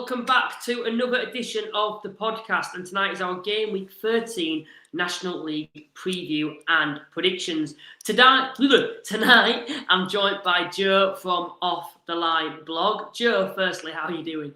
welcome back to another edition of the podcast. And tonight is our Gameweek 13 National League preview and predictions. Tonight, I'm joined by Joe from Off the Line blog. Joe, firstly, how are you doing?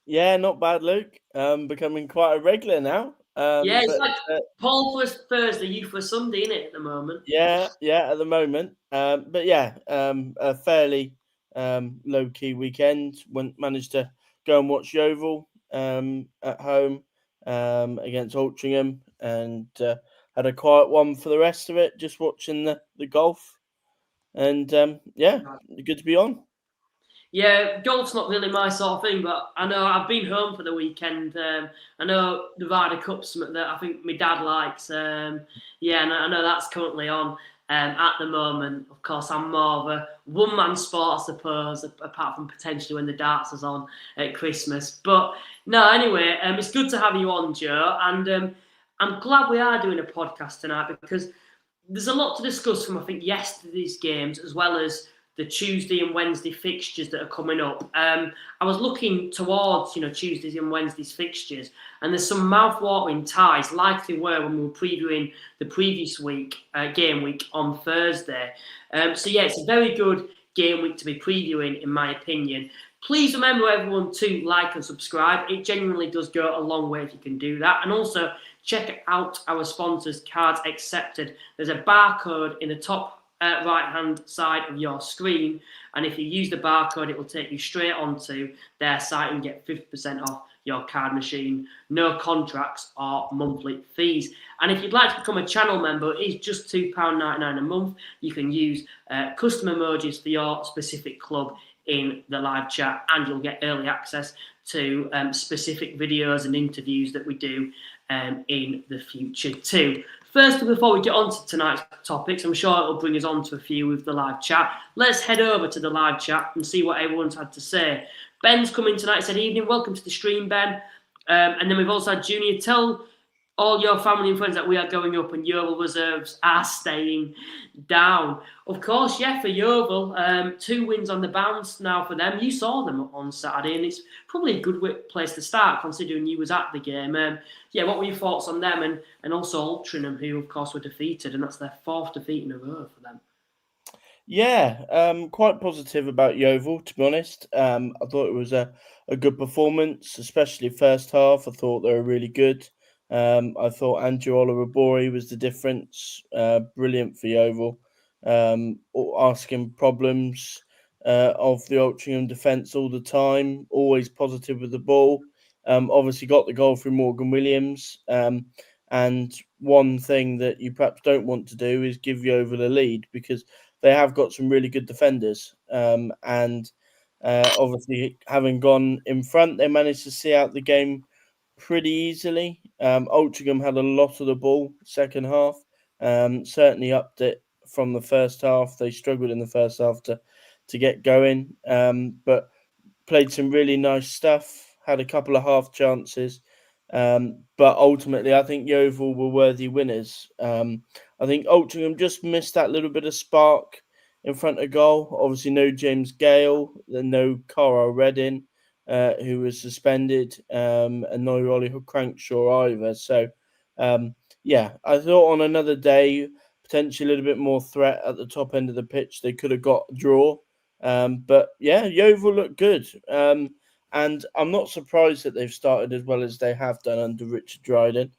Yeah, not bad, Luke. Becoming quite a regular now. It's like Paul for Thursday, you for Sunday, isn't it, at the moment? Yeah, at the moment. A fairly low-key weekend. Managed to go and watch Yeovil at home against Altrincham, and had a quiet one for the rest of it, just watching the golf. And good to be on. Yeah, golf's not really my sort of thing, but I know I've been home for the weekend. I know the Ryder Cup's something that I think my dad likes. And I know that's currently on at the moment. Of course, I'm more of a one-man sport, I suppose, apart from potentially when the darts is on at Christmas. But no, anyway, it's good to have you on, Joe. And I'm glad we are doing a podcast tonight because there's a lot to discuss from, I think, yesterday's games as well as the Tuesday and Wednesday fixtures that are coming up. I was looking towards, Tuesdays and Wednesdays fixtures, and there's some mouth-watering ties, like they were when we were previewing the previous week, game week on Thursday. It's a very good game week to be previewing, in my opinion. Please remember, everyone, to like and subscribe. It genuinely does go a long way if you can do that. And also, check out our sponsors, Cards Accepted. There's a barcode in the top right-hand side of your screen, and if you use the barcode, it will take you straight onto their site and get 50% off your card machine. No contracts or monthly fees. And if you'd like to become a channel member, it's just £2.99 a month. You can use custom emojis for your specific club in the live chat, and you'll get early access to specific videos and interviews that we do in the future too. First, before we get on to tonight's topics, I'm sure it'll bring us on to a few with the live chat. Let's head over to the live chat and see what everyone's had to say. Ben's coming tonight, said evening, welcome to the stream, Ben. And then we've also had Junior, tell all your family and friends that we are going up and Yeovil reserves are staying down. Of course, for Yeovil, 2 wins on the bounce now for them. You saw them on Saturday, and it's probably a good place to start considering you was at the game. What were your thoughts on them and also Altrincham, who of course were defeated, and that's their 4th defeat in a row for them? Quite positive about Yeovil, to be honest. I thought it was a good performance, especially first half. I thought they were really good. I thought Andrew Olorabori was the difference. Brilliant for Yeovil. Asking problems of the Altrincham defence all the time. Always positive with the ball. Obviously got the goal through Morgan Williams. And one thing that you perhaps don't want to do is give Yeovil a lead, because they have got some really good defenders. Obviously, having gone in front, they managed to see out the game pretty easily. Altrincham had a lot of the ball second half. Certainly upped it from the first half. They struggled in the first half to get going, but played some really nice stuff. Had a couple of half chances, but ultimately I think Yeovil were worthy winners. I think Altrincham just missed that little bit of spark in front of goal. Obviously no James Gale, no Carlisle Redding, who was suspended, and no Ollie Crankshaw either. So, I thought on another day, potentially a little bit more threat at the top end of the pitch, they could have got a draw. Yeovil looked good. And I'm not surprised that they've started as well as they have done under Richard Dryden.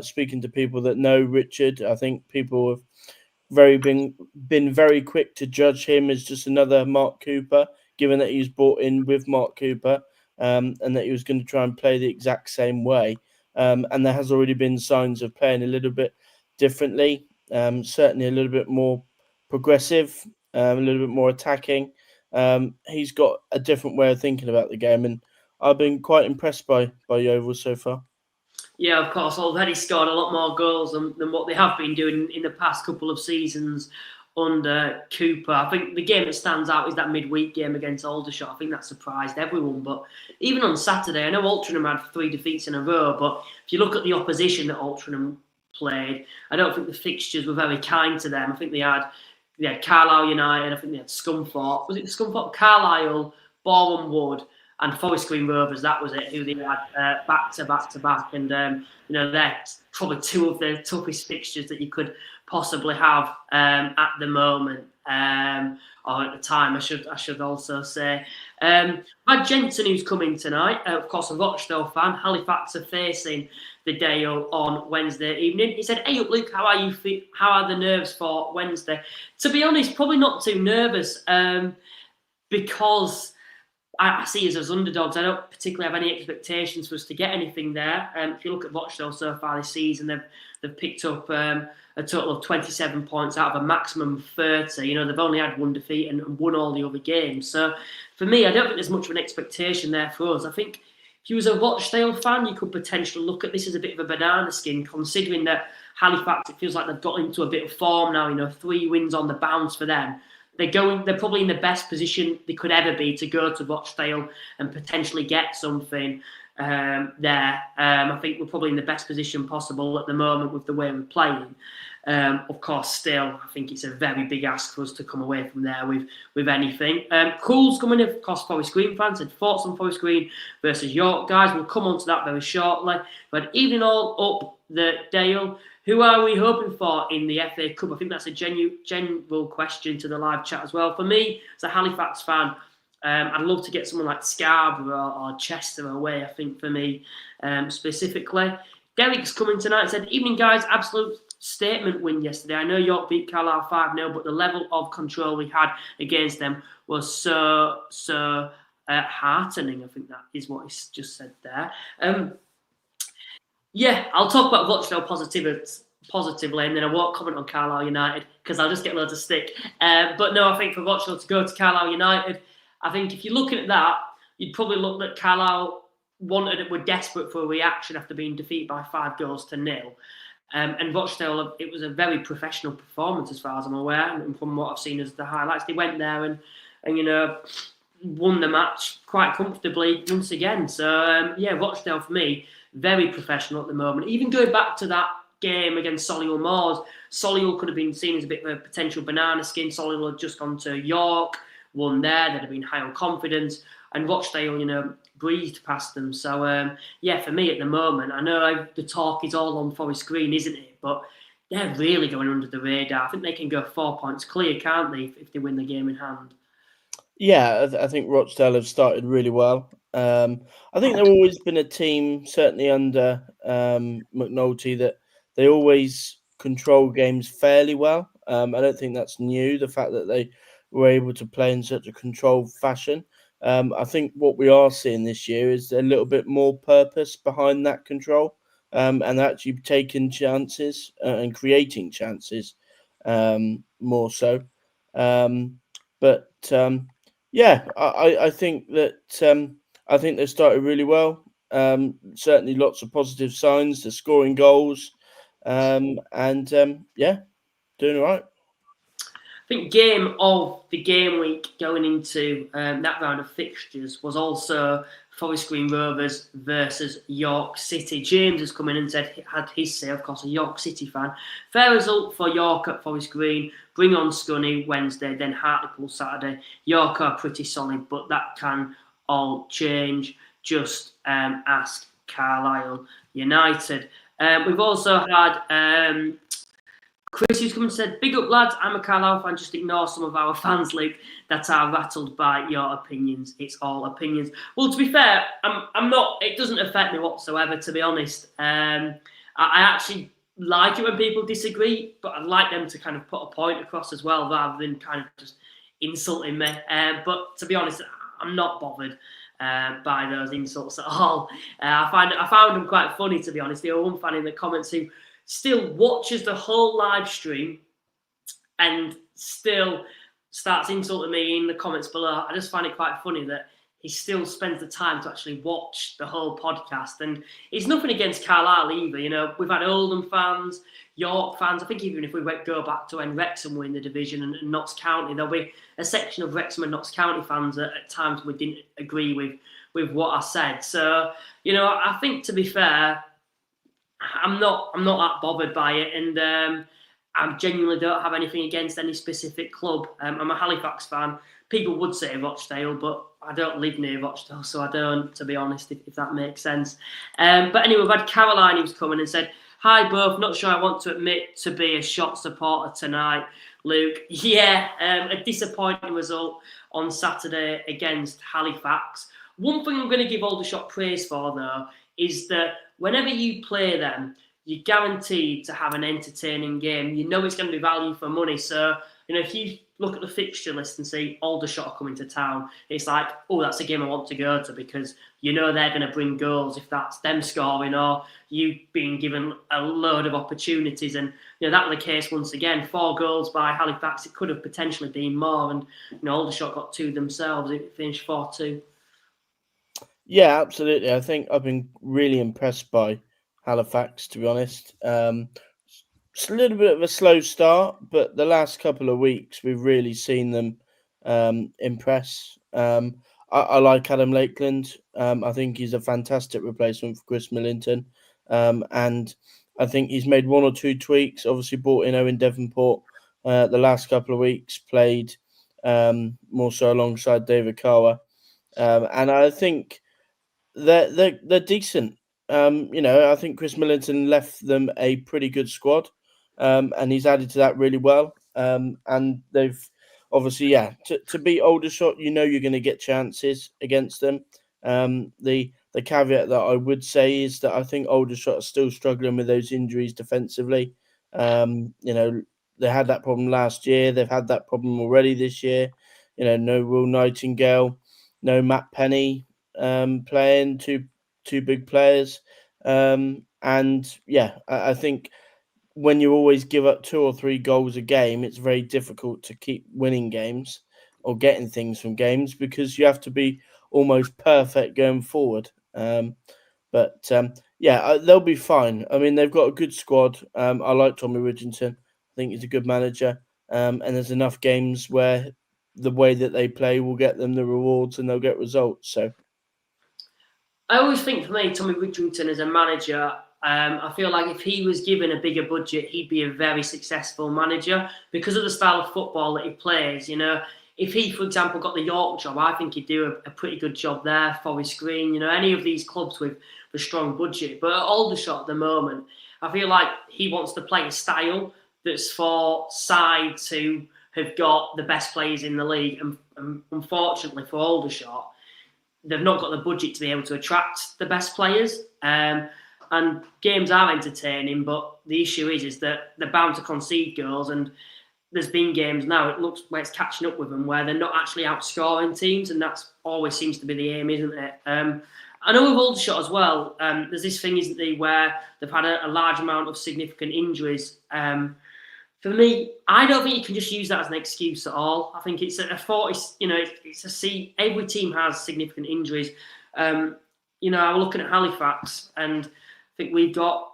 Speaking to people that know Richard, I think people have been very quick to judge him as just another Mark Cooper, given that he was brought in with Mark Cooper, and that he was going to try and play the exact same way. And there has already been signs of playing a little bit differently, certainly a little bit more progressive, a little bit more attacking. He's got a different way of thinking about the game, and I've been quite impressed by Yeovil so far. Yeah, of course, already scored a lot more goals than what they have been doing in the past couple of seasons under Cooper. I think the game that stands out is that midweek game against Aldershot. I think that surprised everyone. But even on Saturday, I know Altrincham had 3 defeats in a row, but if you look at the opposition that Altrincham played, I don't think the fixtures were very kind to them. I think they had Carlisle United, I think they had Scunthorpe. Was it Scunthorpe? Carlisle, Boreham Wood, and Forest Green Rovers, that was it, who they had back to back. And, they're probably two of the toughest fixtures that you could possibly have at the moment. Or at the time, I should also say. Brad Jensen, who's coming tonight, of course, a Rochdale fan. Halifax are facing the Dale on Wednesday evening. He said, "Hey up, Luke, how are you? How are the nerves for Wednesday?" To be honest, probably not too nervous, because I see us as underdogs. I don't particularly have any expectations for us to get anything there. If you look at Rochdale so far this season, they've picked up a total of 27 points out of a maximum of 30. They've only had one defeat and won all the other games. So for me, I don't think there's much of an expectation there for us. I think if you was a Rochdale fan, you could potentially look at this as a bit of a banana skin, considering that Halifax, it feels like they've got into a bit of form now. 3 wins on the bounce for them. They're probably in the best position they could ever be to go to Rochdale and potentially get something there. I think we're probably in the best position possible at the moment with the way we're playing. Of course, still, I think it's a very big ask for us to come away from there with anything. Cool's coming in, of course, Forest Green fans, and thoughts on Forest Green versus York. Guys, we'll come on to that very shortly. But evening all up the Dale. Who are we hoping for in the FA Cup? I think that's a general question to the live chat as well. For me, as a Halifax fan, I'd love to get someone like Scarborough or Chester away, I think, for me, specifically. Derek's coming tonight, said, "Evening, guys, absolute statement win yesterday. I know York beat Carlisle 5-0, but the level of control we had against them was so heartening." I think that is what he's just said there. Yeah, I'll talk about Rochdale positively, and then I won't comment on Carlisle United because I'll just get loads of stick. But no, I think for Rochdale to go to Carlisle United, I think if you're looking at that, you'd probably look that Carlisle were desperate for a reaction after being defeated by 5-0. And Rochdale, it was a very professional performance as far as I'm aware, and from what I've seen as the highlights, they went there and won the match quite comfortably once again. So Rochdale for me, very professional at the moment. Even going back to that game against Solihull Moors, Solihull could have been seen as a bit of a potential banana skin. Solihull had just gone to York, won there, they'd have been high on confidence, and Rochdale, breezed past them. So, for me at the moment, I know the talk is all on Forest Green, isn't it? But they're really going under the radar. I think they can go 4 points clear, can't they, if they win the game in hand? Yeah, I think Rochdale have started really well. I think they've always been a team, certainly under McNulty, that they always control games fairly well. I don't think that's new, the fact that they were able to play in such a controlled fashion. I think what we are seeing this year is a little bit more purpose behind that control, and actually taking chances and creating chances more so. I think that I think they started really well. Certainly lots of positive signs. They're scoring goals, doing all right. I think game of the game week going into that round of fixtures was also Forest Green Rovers versus York City. James has come in and had his say, of course, a York City fan. Fair result for York at Forest Green. Bring on Scunny Wednesday, then Hartlepool Saturday. York are pretty solid, but that can all change. Just ask Carlisle United. We've also had Chris, who's come and said, "Big up, lads. I'm a Carlisle fan. Just ignore some of our fans, Luke, that are rattled by your opinions. It's all opinions." Well, to be fair, I'm not. It doesn't affect me whatsoever, to be honest. I actually like it when people disagree, but I'd like them to kind of put a point across as well, rather than kind of just insulting me. But to be honest, I'm not bothered by those insults at all. I found them quite funny, to be honest. There was one fan in the comments who still watches the whole live stream and still starts insulting me in the comments below. I just find it quite funny that he still spends the time to actually watch the whole podcast. And it's nothing against Carlisle either. We've had Oldham fans, York fans. I think even if we go back to when Wrexham were in the division and Notts County, there'll be a section of Wrexham and Notts County fans that at times we didn't agree with what I said. So, I think, to be fair, I'm not that bothered by it, and I genuinely don't have anything against any specific club. I'm a Halifax fan. People would say Rochdale, but I don't live near Rochdale, so I don't, to be honest, if that makes sense. But anyway, we've had Caroline who's come in and said, "Hi both, not sure I want to admit to be a shot supporter tonight, Luke." Yeah, a disappointing result on Saturday against Halifax. One thing I'm going to give Aldershot praise for, though, is that whenever you play them, you're guaranteed to have an entertaining game. You know it's going to be value for money. So, if you look at the fixture list and see Aldershot are coming to town, it's like, oh, that's a game I want to go to, because you know they're going to bring goals if that's them scoring or you being given a load of opportunities. And, that was the case once again. 4 goals by Halifax. It could have potentially been more. And, Aldershot got 2 themselves. It finished 4-2. Yeah, absolutely. I think I've been really impressed by Halifax, to be honest. It's a little bit of a slow start, but the last couple of weeks we've really seen them impress. I like Adam Lakeland. I think he's a fantastic replacement for Chris Millington, and I think he's made 1 or 2 tweaks. Obviously, brought in Owen Devonport the last couple of weeks, played more so alongside David Carwer, and I think they're decent. I think Chris Millington left them a pretty good squad, and he's added to that really well. And they've obviously, to beat Aldershot, you're going to get chances against them. The caveat that I would say is that I think Aldershot are still struggling with those injuries defensively. They had that problem last year. They've had that problem already this year. No Will Nightingale, no Matt Penny playing, two big players. I think when you always give up 2 or 3 goals a game, it's very difficult to keep winning games or getting things from games, because you have to be almost perfect going forward. They'll be fine. I mean, they've got a good squad. I like Tommy Ridgington. I think he's a good manager. And there's enough games where the way that they play will get them the rewards and they'll get results. So I always think, for me, Tommy Ridgington as a manager, I feel like if he was given a bigger budget, he'd be a very successful manager because of the style of football that he plays. If he, for example, got the York job, I think he'd do a pretty good job there. Forest Green, any of these clubs with a strong budget. But at Aldershot at the moment, I feel like he wants to play a style that's for sides who have got the best players in the league. And unfortunately for Aldershot, they've not got the budget to be able to attract the best players. And games are entertaining, but the issue is that they're bound to concede goals. And there's been games now, it looks where it's catching up with them, where they're not actually outscoring teams, and that's always seems to be the aim, isn't it? I know with Aldershot as well, there's this thing, isn't there, where they've had a large amount of significant injuries. For me, I don't think you can just use that as an excuse at all. I think it's a 40, it's a C. Every team has significant injuries. I'm looking at Halifax, and I think we've got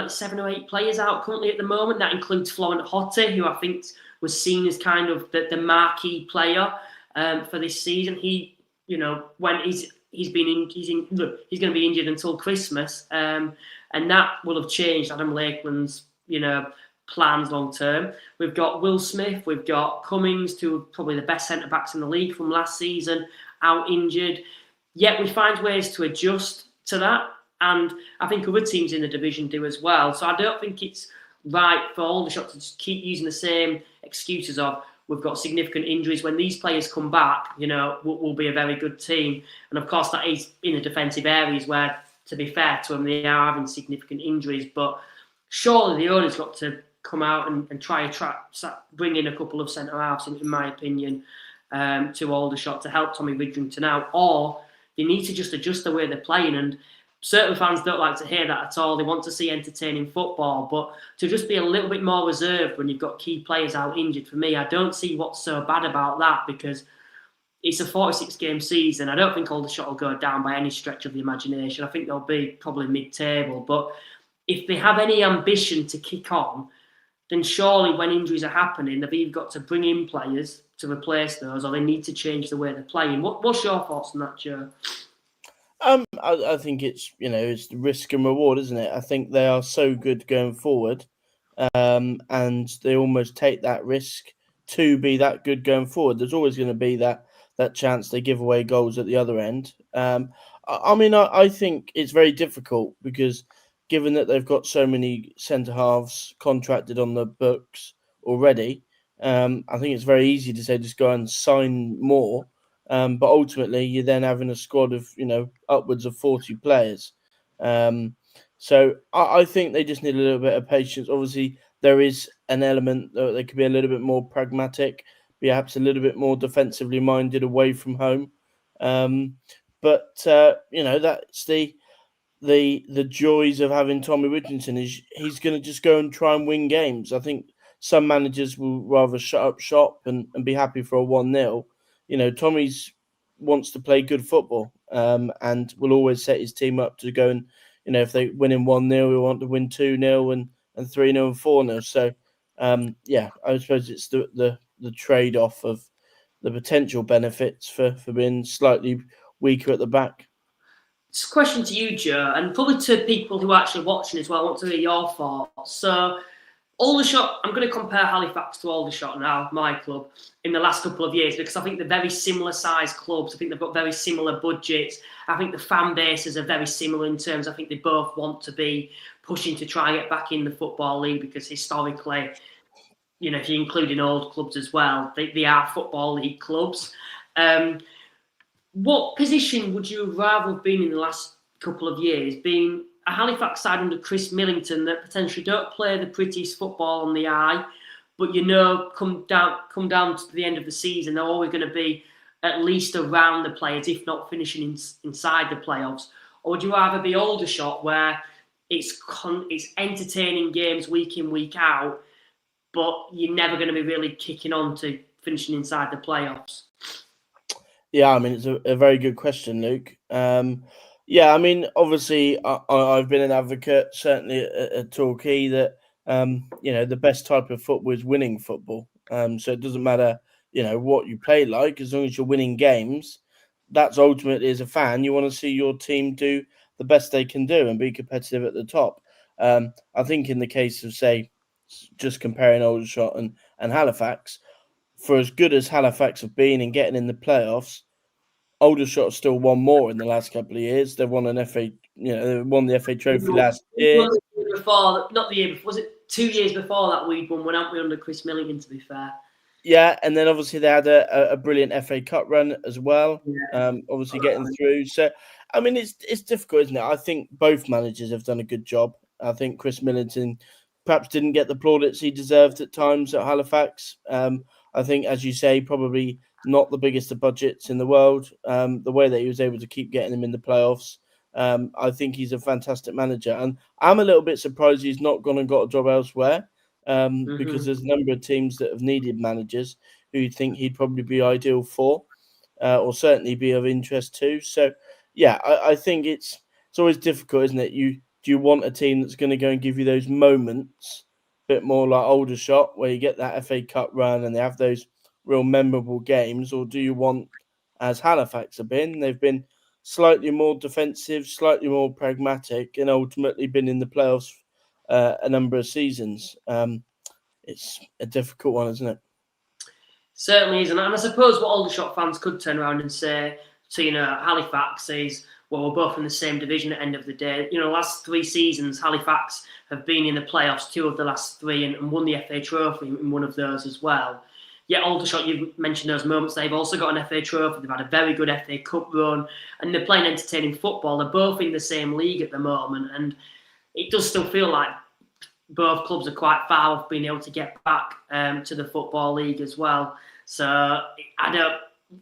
7 or 8 players out currently at the moment. That includes Florent Hotte, who I think was seen as kind of the marquee player for this season. He, when he's going to be injured until Christmas, and that will have changed Adam Lakeland's, plans long term. We've got Will Smith, we've got Cummings, 2 of probably the best centre backs in the league from last season, out injured. Yet we find ways to adjust to that, and I think other teams in the division do as well. So I don't think it's right for Aldershot to just keep using the same excuses of we've got significant injuries. When these players come back, we'll be a very good team. And of course, that is in the defensive areas where, to be fair to them, they are having significant injuries. But surely the owner's got to come out and try bring in a couple of centre-halves, in my opinion, to Aldershot to help Tommy Ridgington out. Or they need to just adjust the way they're playing. And certain fans don't like to hear that at all. They want to see entertaining football. But to just be a little bit more reserved when you've got key players out injured, for me, I don't see what's so bad about that, because it's a 46-game season. I don't think Aldershot will go down by any stretch of the imagination. I think they'll be probably mid-table. But if they have any ambition to kick on, then surely when injuries are happening, they've either got to bring in players to replace those, or they need to change the way they're playing. What's your thoughts on that, Joe? I think it's the risk and reward, isn't it? I think they are so good going forward. and they almost take that risk to be that good going forward. There's always going to be that chance they give away goals at the other end. I think it's very difficult because given that they've got so many centre halves contracted on the books already, I think it's very easy to say just go and sign more. But ultimately, you're then having a squad of upwards of 40 players. So I think they just need a little bit of patience. Obviously, there is an element that they could be a little bit more pragmatic, perhaps a little bit more defensively minded away from home. But that's the joys of having Tommy Richardson is he's going to just go and try and win games. I think some managers will rather shut up shop and be happy for a 1-0. Tommy's wants to play good football and will always set his team up to go and, if they win in 1-0, we want to win 2-0 and 3-0 and 4-0. So, I suppose it's the trade-off of the potential benefits for being slightly weaker at the back. It's a question to you, Joe, and probably to people who are actually watching as well. I want to hear your thoughts. So, Aldershot, I'm going to compare Halifax to Aldershot now, my club, in the last couple of years, because I think they're very similar sized clubs. I think they've got very similar budgets. I think the fan bases are very similar in terms, I think they both want to be pushing to try and get back in the Football League because historically, if you include in old clubs as well, they are Football League clubs. What position would you rather have been in the last couple of years? Being a Halifax side under Chris Millington that potentially don't play the prettiest football on the eye, but come down to the end of the season, they're always going to be at least around the players, if not finishing inside the playoffs. Or would you rather be Aldershot, where it's entertaining games week in, week out, but you're never going to be really kicking on to finishing inside the playoffs? Yeah, I mean, it's a very good question, Luke. Obviously, I've been an advocate, certainly at Torquay, that, the best type of football is winning football. So it doesn't matter, what you play like, as long as you're winning games. That's ultimately, as a fan, you want to see your team do the best they can do and be competitive at the top. I think in the case of, say, just comparing Aldershot and Halifax, for as good as Halifax have been in getting in the playoffs, Aldershot have still won more in the last couple of years. They've won an FA, they won the FA Trophy last year. Not the year before, was it 2 years before that we'd won, weren't we, under Chris Millington, to be fair? Yeah, and then obviously they had a brilliant FA Cup run as well, obviously getting through. So, I mean, it's difficult, isn't it? I think both managers have done a good job. I think Chris Millington perhaps didn't get the plaudits he deserved at times at Halifax. I think, as you say, probably not the biggest of budgets in the world. The way that he was able to keep getting them in the playoffs, I think he's a fantastic manager. And I'm a little bit surprised he's not gone and got a job elsewhere, because there's a number of teams that have needed managers who you think he'd probably be ideal for, or certainly be of interest to. So, yeah, I think it's always difficult, isn't it? Do you want a team that's going to go and give you those moments, a bit more like Aldershot, where you get that FA Cup run and they have those real memorable games, or do you want, as Halifax have been, they've been slightly more defensive, slightly more pragmatic, and ultimately been in the playoffs a number of seasons? It's a difficult one, isn't it? Certainly isn't. And I suppose what Aldershot fans could turn around and say to Halifax is, well, we're both in the same division at the end of the day. Last 3 seasons, Halifax have been in the playoffs 2 of the last 3 and won the FA Trophy in one of those as well. Yet Aldershot, you've mentioned those moments, they've also got an FA Trophy, they've had a very good FA Cup run, and they're playing entertaining football. They're both in the same league at the moment, and it does still feel like both clubs are quite far off being able to get back to the Football League as well. So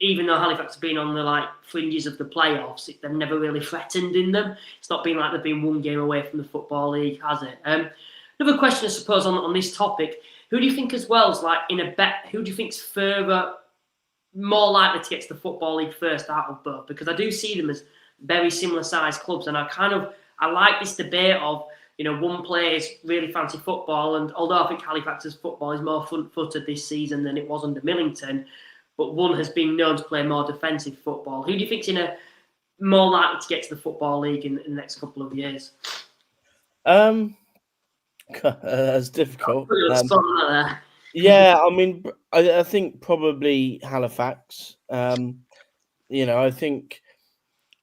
even though Halifax have been on the fringes of the playoffs, they've never really threatened in them. It's not been like they've been one game away from the Football League, has it? Another question, I suppose, on this topic: who do you think as well is in a bet? Who do you think's more likely to get to the Football League first out of both? Because I do see them as very similar sized clubs, and I like this debate of, one plays really fancy football, and although I think Halifax's football is more front-footed this season than it was under Millington, but one has been known to play more defensive football. Who do you think's more likely to get to the Football League in the next couple of years? That's difficult. Put you on the spot there. Yeah, I mean, I think probably Halifax. I think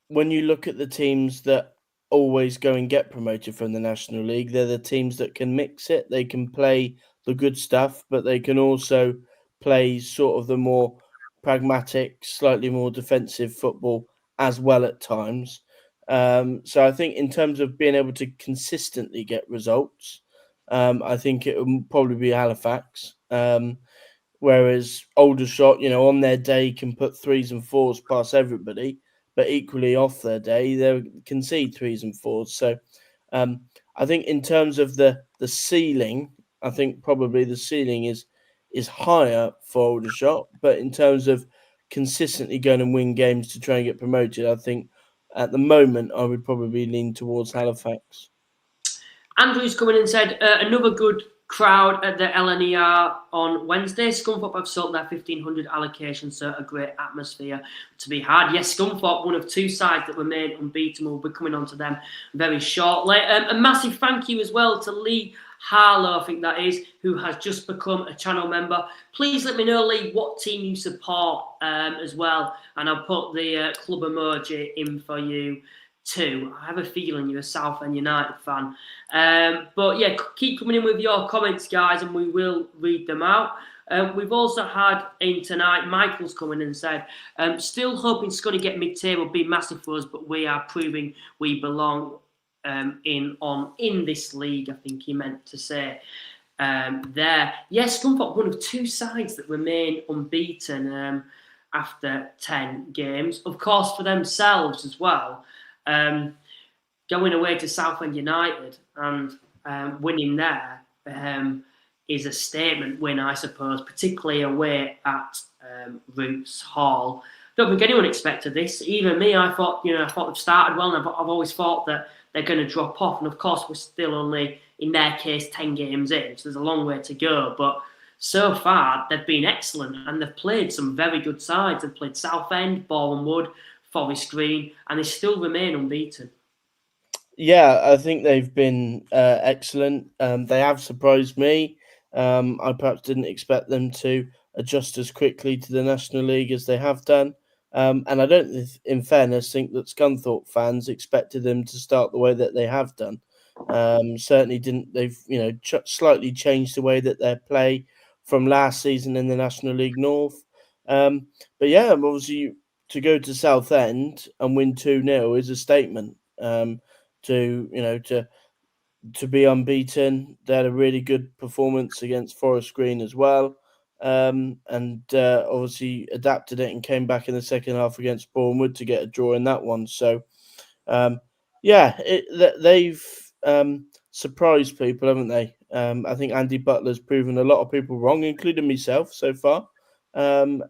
when you look at the teams that always go and get promoted from the National League, they're the teams that can mix it. They can play the good stuff, but they can also play sort of the more pragmatic, slightly more defensive football as well at times. So I think in terms of being able to consistently get results, I think it will probably be Halifax. Whereas Aldershot, on their day can put threes and fours past everybody, but equally off their day they concede threes and fours. So I think in terms of the ceiling, I think probably the ceiling is higher for Aldershot, but in terms of consistently going and win games to try and get promoted, I think at the moment I would probably lean towards Halifax. Andrew's coming in and said, another good crowd at the LNER on Wednesday. Scunthorpe have sold their 1,500 allocation, so a great atmosphere to be had. Yes, Scunthorpe, one of two sides that remain unbeaten. We'll be coming on to them very shortly. A massive thank you as well to Lee Harlow, I think that is, who has just become a channel member. Please let me know, Lee, what team you support as well, and I'll put the club emoji in for you too. I have a feeling you're a Southend United fan. But yeah, keep coming in with your comments, guys, and we will read them out. We've also had in tonight, Michael's coming and said, still hoping Scunny get mid-table, be massive for us, but we are proving we belong in this league, I think he meant to say there. Yes, Scunthorpe, one of two sides that remain unbeaten after 10 games. Of course, for themselves as well. Going away to Southend United and winning there is a statement win, I suppose, particularly away at Roots Hall. Don't think anyone expected this. Even me, I thought they've started well, and I've always thought that they're going to drop off. And of course, we're still only, in their case, 10 games in, so there's a long way to go. But so far, they've been excellent, and they've played some very good sides. They've played Southend, Boreham Wood, Forest Green, and they still remain unbeaten. Yeah, I think they've been excellent. They have surprised me. I perhaps didn't expect them to adjust as quickly to the National League as they have done. And I don't, in fairness, think that Scunthorpe fans expected them to start the way that they have done. Certainly didn't. They've slightly changed the way that they play from last season in the National League North. But yeah, obviously to go to Southend and win 2-0 is a statement. To be unbeaten. They had a really good performance against Forest Green as well, and obviously adapted it and came back in the second half against Boreham Wood to get a draw in that one. So, they've surprised people, haven't they? I think Andy Butler's proven a lot of people wrong, including myself so far. I've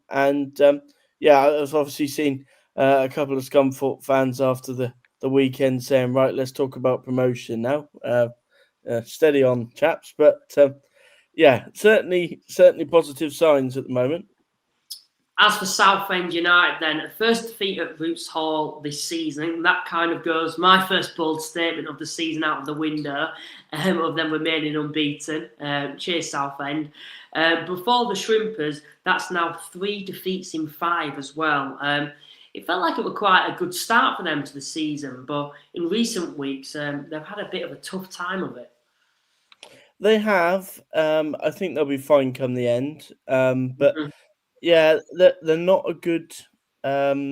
obviously seen a couple of Scunthorpe fans after the weekend saying, right, let's talk about promotion now. Steady on, chaps. But certainly positive signs at the moment. As for Southend United, then, first defeat at Roots Hall this season. That kind of goes my first bold statement of the season out of the window, of them remaining unbeaten. Cheers, Southend. Before the Shrimpers, that's now 3 defeats in 5 as well. It felt like it was quite a good start for them to the season, but in recent weeks, they've had a bit of a tough time of it. They have. I think they'll be fine come the end. But yeah, they're not a good. They're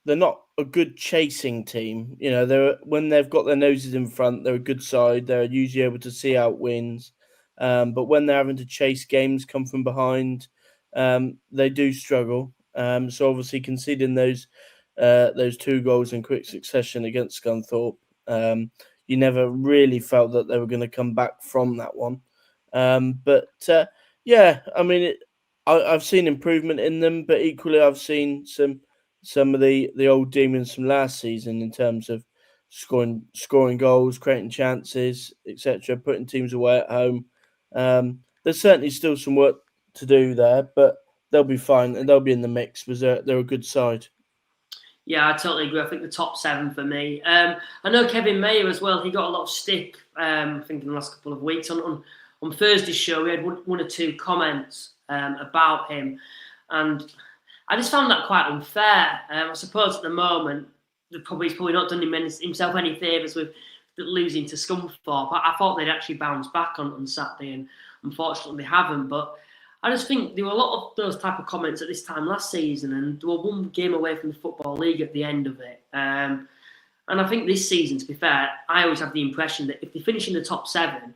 not a good chasing team. When they've got their noses in front, they're a good side. They're usually able to see out wins. But when they're having to chase games, come from behind, they do struggle. So obviously conceding those 2 goals in quick succession against Scunthorpe, you never really felt that they were going to come back from that one. I've seen improvement in them, but equally I've seen some of the old demons from last season in terms of scoring goals, creating chances, etc., putting teams away at home. There's certainly still some work to do there, but they'll be fine and they'll be in the mix because they're a good side. Yeah, I totally agree. I think the top 7 for me. I know Kevin Mayer as well. He got a lot of stick. I think in the last couple of weeks on Thursday's show, we had one or two comments about him, and I just found that quite unfair. I suppose at the moment, he's probably not done himself any favours with losing to Scunthorpe. I thought they'd actually bounce back on Saturday, and unfortunately they haven't. But I just think there were a lot of those type of comments at this time last season, and they were one game away from the Football League at the end of it. And I think this season, to be fair, I always have the impression that if they finish in the top 7,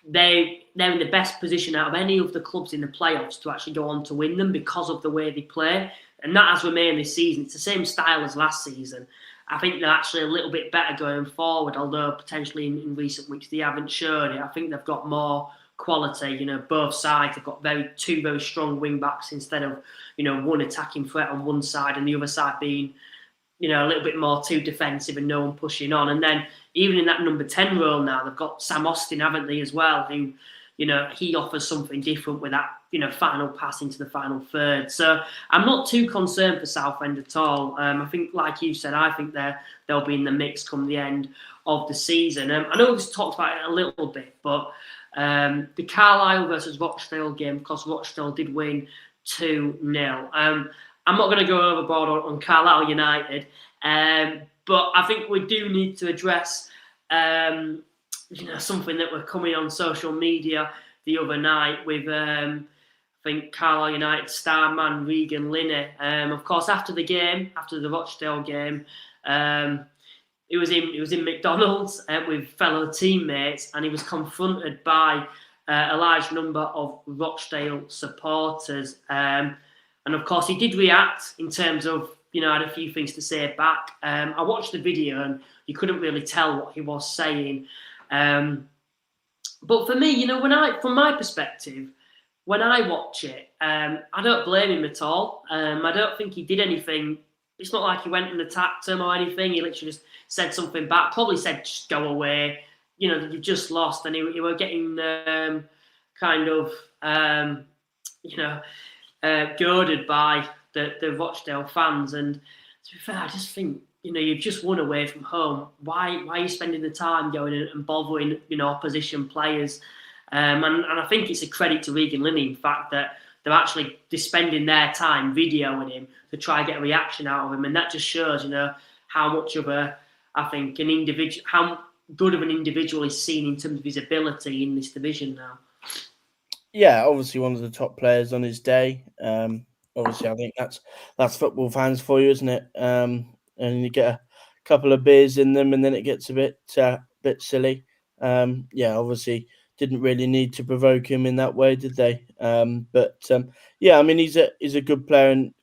they're in the best position out of any of the clubs in the playoffs to actually go on to win them because of the way they play. And that has remained this season. It's the same style as last season. I think they're actually a little bit better going forward, although potentially in recent weeks they haven't shown it. I think they've got more quality. Both sides have got two very strong wing backs instead of one attacking threat on one side and the other side being a little bit more too defensive and no one pushing on. And then even in that number 10 role now, they've got Sam Austin, haven't they, as well, who, he offers something different with that, final pass into the final third. So I'm not too concerned for Southend at all. I think, like you said, I think they'll be in the mix come the end of the season. I know we've talked about it a little bit, but the Carlisle versus Rochdale game, because Rochdale did win 2-0. I'm not going to go overboard on Carlisle United, but I think we do need to address something that were coming on social media the other night with I think Carlisle United star man Regan Linney. Of course, after the Rochdale game, he was in McDonald's with fellow teammates, and he was confronted by a large number of Rochdale supporters. And of course, he did react in terms of, had a few things to say back. I watched the video and you couldn't really tell what he was saying. But for me, from my perspective, when I watch it, I don't blame him at all. I don't think he did anything. It's not like he went and attacked him or anything. He literally just said something back, probably said, just go away. You've just lost. And he were getting goaded by the Rochdale fans. And to be fair, I just think, you've just won away from home. Why are you spending the time going and bothering, opposition players? And I think it's a credit to Regan Linney, in fact, that they're spending their time videoing him to try and get a reaction out of him. And that just shows, how much of how good of an individual he's seen in terms of his ability in this division now. Yeah, obviously one of the top players on his day. Obviously, I think that's football fans for you, isn't it? And you get a couple of beers in them, and then it gets a bit silly. Obviously didn't really need to provoke him in that way, did they? He's a good player, and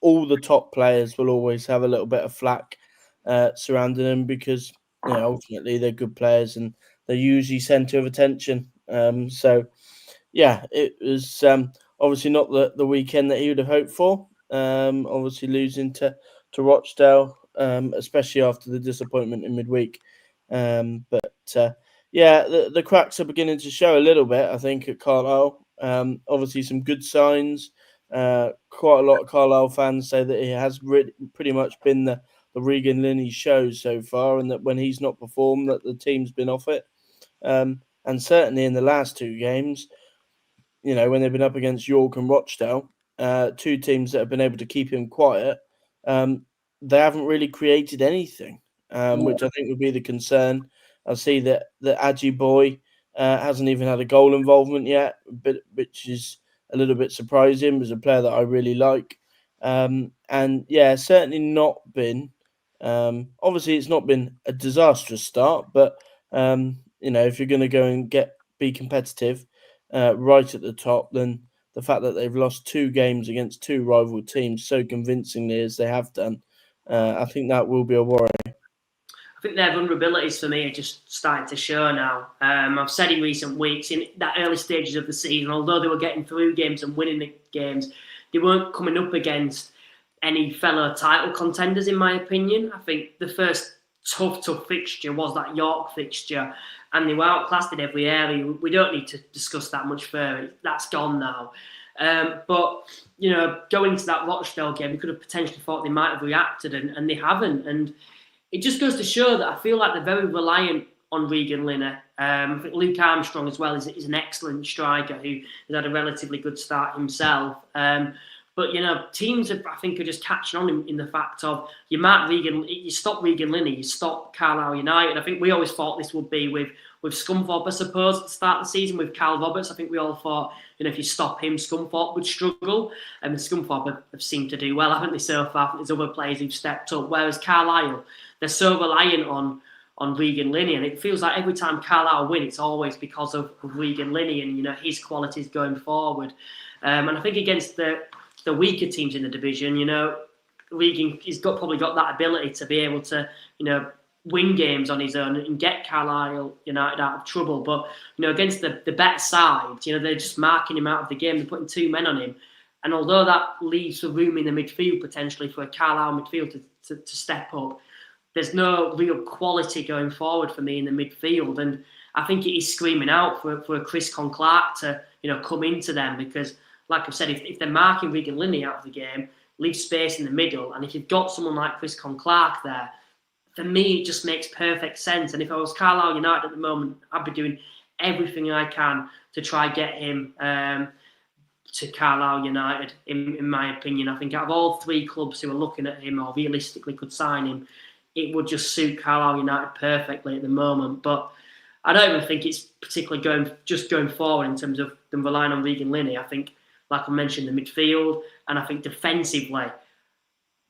all the top players will always have a little bit of flack surrounding them because ultimately they're good players and they're usually centre of attention. It was obviously not the weekend that he would have hoped for. Obviously losing to Rochdale, especially after the disappointment in midweek. The cracks are beginning to show a little bit, I think, at Carlisle. Obviously some good signs. Quite a lot of Carlisle fans say that he has pretty much been the Regan Linney show so far, and that when he's not performed, that the team's been off it. And certainly in the last 2 games, when they've been up against York and Rochdale, 2 teams that have been able to keep him quiet, they haven't really created anything, which I think would be the concern. I see that the Adji boy hasn't even had a goal involvement yet, which is a little bit surprising. As a player that I really like. Certainly not been. Obviously, it's not been a disastrous start, but if you're going to go and be competitive right at the top, then the fact that they've lost 2 games against 2 rival teams so convincingly as they have done, I think that will be a worry. I think their vulnerabilities for me are just starting to show now. I've said in recent weeks, in that early stages of the season, although they were getting through games and winning the games, they weren't coming up against any fellow title contenders, in my opinion. I think the first tough fixture was that York fixture. and they were outclassed in every area. We don't need to discuss that much further. That's gone now. But, going into that Rochdale game, we could have potentially thought they might have reacted, and they haven't. And it just goes to show that I feel like they're very reliant on Regan Linney. I think Luke Armstrong as well is an excellent striker who has had a relatively good start himself. But teams I think are just catching on in the fact of you stop Regan Linney, you stop Carlisle United. I think we always thought this would be with Scunthorpe, I suppose, at the start of the season with Carl Roberts. I think we all thought, if you stop him, Scunthorpe would struggle. And Scunthorpe have seemed to do well, haven't they, so far? I think there's other players who've stepped up. Whereas Carlisle, they're so reliant on Regan Linney, and it feels like every time Carlisle win, it's always because of Regan Linney and his qualities going forward. And I think against the weaker teams in the division, Regan he's probably got that ability to be able to win games on his own and get Carlisle United out of trouble. But against the better side, they're just marking him out of the game. They're putting two men on him, and although that leaves the room in the midfield potentially for a Carlisle midfield to step up, there's no real quality going forward for me in the midfield. And I think it is screaming out for a Chris Clark to come into them, because, like I've said, if they're marking Regan Linney out of the game, leave space in the middle, and if you've got someone like Chris Clark there, for me it just makes perfect sense. And if I was Carlisle United at the moment, I'd be doing everything I can to try get him to Carlisle United. In my opinion, I think out of all three clubs who are looking at him or realistically could sign him, it would just suit Carlisle United perfectly at the moment. But I don't even think it's particularly going forward in terms of them relying on Regan Linney. I think, like I mentioned, the midfield, and I think defensively,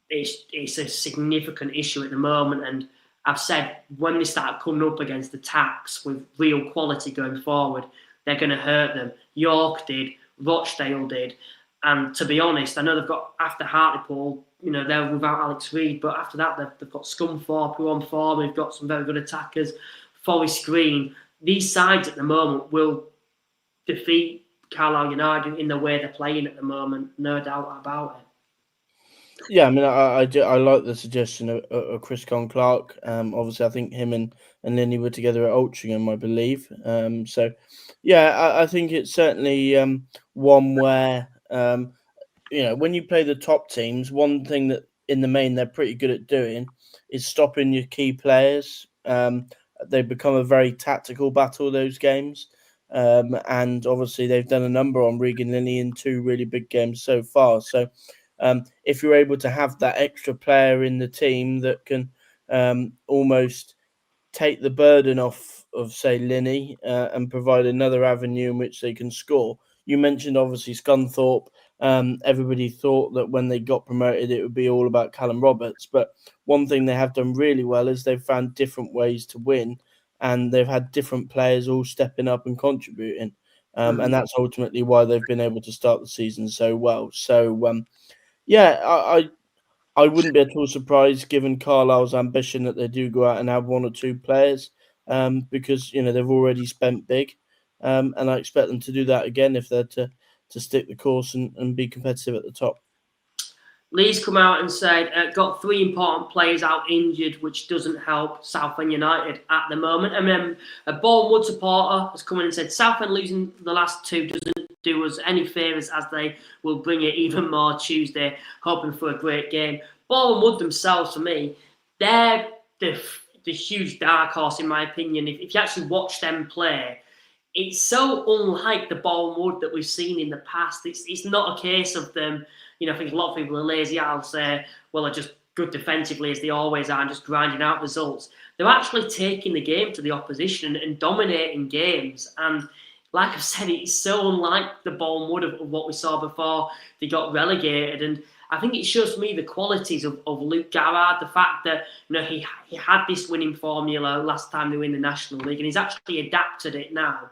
it's a significant issue at the moment. And I've said when they start coming up against attacks with real quality going forward, they're going to hurt them. York did, Rochdale did, and to be honest, I know they've got, after Hartlepool, they're without Alex Reid, but after that they've got Scunthorpe who are on form. They've got some very good attackers. Forest Green. These sides at the moment will defeat Carlisle United in the way they're playing at the moment, no doubt about it. Yeah, I mean, I like the suggestion of Chris Clark. Obviously, I think him and Linney were together at Altrincham, I believe. So, yeah, I think it's certainly one where, when you play the top teams, one thing that in the main they're pretty good at doing is stopping your key players. They become a very tactical battle, those games. And obviously, they've done a number on Regan Linney in two really big games so far. So, if you're able to have that extra player in the team that can almost take the burden off of, say, Linney and provide another avenue in which they can score. You mentioned, obviously, Scunthorpe. Everybody thought that when they got promoted, it would be all about Callum Roberts. But one thing they have done really well is they've found different ways to win, and they've had different players all stepping up and contributing. And that's ultimately why they've been able to start the season so well. So, yeah, I wouldn't be at all surprised, given Carlisle's ambition, that they do go out and have one or two players, because they've already spent big, and I expect them to do that again if they're to stick the course and be competitive at the top. Lee's come out and said, got three important players out injured, which doesn't help Southend United at the moment. And then a Boreham Wood supporter has come in and said, Southend losing the last two doesn't do us any favours, as they will bring it even more Tuesday, hoping for a great game. Boreham Wood themselves, for me, they're the huge dark horse, in my opinion. If you actually watch them play, it's so unlike the Boreham Wood that we've seen in the past. It's not a case of them, I think a lot of people are lazy. I'll say, well, are just good defensively as they always are and just grinding out results. They're actually taking the game to the opposition and dominating games. And like I've said, it's so unlike the Boreham Wood of what we saw before they got relegated. And I think it shows me the qualities of Luke Garrard, the fact that he had this winning formula last time they were in the National League, and he's actually adapted it now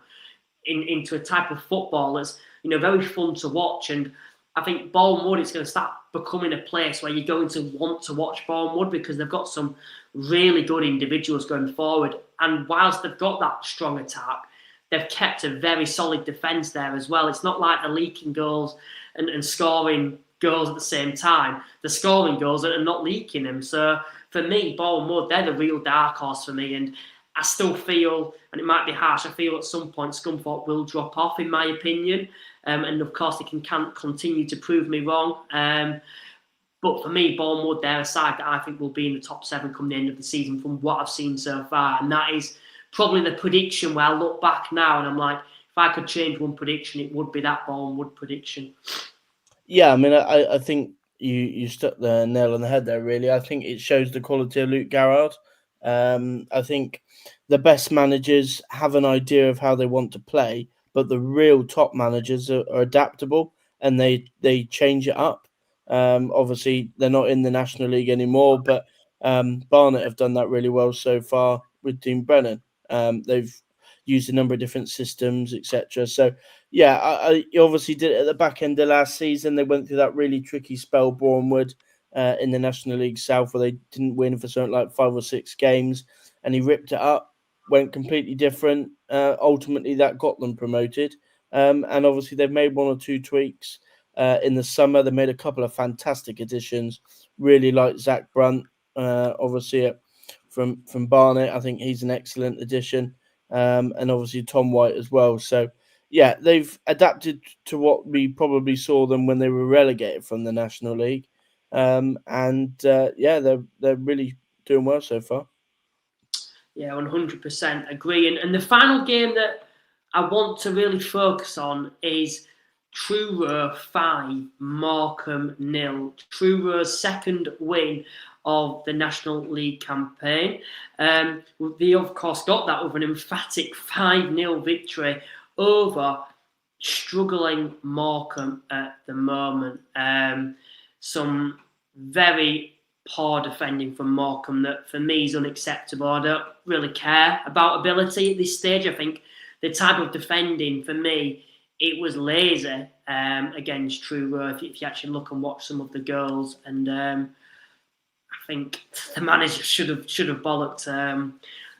into a type of football that's very fun to watch. And I think Boreham Wood is going to start becoming a place where you're going to want to watch Boreham Wood, because they've got some really good individuals going forward. And whilst they've got that strong attack, they've kept a very solid defence there as well. It's not like they're leaking goals and scoring goals at the same time. They're scoring goals and not leaking them. So for me, Boreham Wood, they're the real dark horse for me. And I still feel, and it might be harsh, I feel at some point Scunthorpe will drop off, in my opinion. And of course, they can continue to prove me wrong. But for me, Boreham Wood, they're a side that I think will be in the top 7 come the end of the season from what I've seen so far. And that is probably the prediction where I look back now and I'm like, if I could change one prediction, it would be that Boreham Wood prediction. Yeah, I mean, I think you stuck the nail on the head there, really. I think it shows the quality of Luke Garrard. I think the best managers have an idea of how they want to play, but the real top managers are adaptable and they change it up. Obviously, they're not in the National League anymore, but Barnet have done that really well so far with Dean Brennan. They've used a number of different systems, etc. So, yeah, I obviously did it at the back end of last season. They went through that really tricky spell, Boreham Wood, in the National League South, where they didn't win for something like 5 or 6 games, and he ripped it up, went completely different. Ultimately, that got them promoted. And obviously, they've made 1 or 2 tweaks in the summer. They made a couple of fantastic additions. Really like Zach Brunt, obviously from Barnet. I think he's an excellent addition. And obviously Tom White as well. So, yeah, they've adapted to what we probably saw them when they were relegated from the National League. They're really doing well so far. Yeah, 100% agree. And the final game that I want to really focus on is Truro 5, Morecambe 0. Truro's second win of the National League campaign. They, of course, got that with an emphatic 5-0 victory over struggling Morecambe at the moment. Some very poor defending from Morecambe that for me is unacceptable. I don't really care about ability at this stage. I think the type of defending for me, it was lazy against Truro if you actually look and watch some of the goals. And I think the manager should have bollocked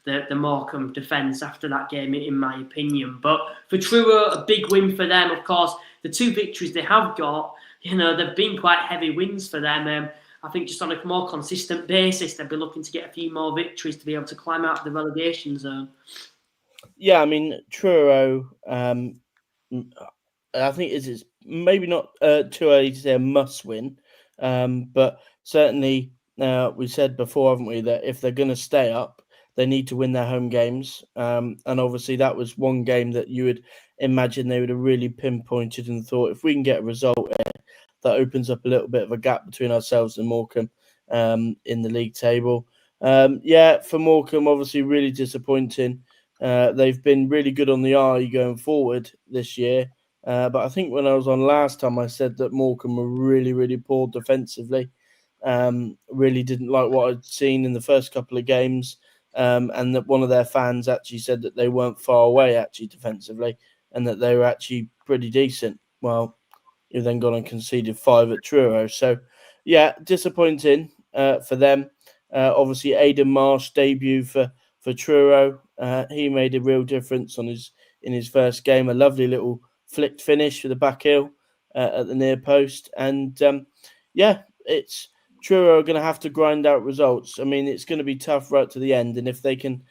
the Morecambe defence after that game, in my opinion. But for Truro, a big win for them. Of course, the 2 victories they have got, they've been quite heavy wins for them. I think just on a more consistent basis, they'll be looking to get a few more victories to be able to climb out of the relegation zone. Yeah, I mean, Truro, I think it's maybe not too early to say a must-win, but certainly we said before, haven't we, that if they're going to stay up, they need to win their home games. And obviously that was one game that you would imagine they would have really pinpointed and thought, if we can get a result here, that opens up a little bit of a gap between ourselves and Morecambe in the league table. For Morecambe, obviously really disappointing. They've been really good on the eye going forward this year. But I think when I was on last time, I said that Morecambe were really, really poor defensively. Really didn't like what I'd seen in the first couple of games. And that one of their fans actually said that they weren't far away actually defensively and that they were actually pretty decent. Well, you've then gone and conceded 5 at Truro. So, yeah, disappointing for them. Obviously, Aidan Marsh debut for Truro. He made a real difference in his first game. A lovely little flicked finish with the back heel at the near post. And, it's Truro are going to have to grind out results. I mean, it's going to be tough right to the end. And if they can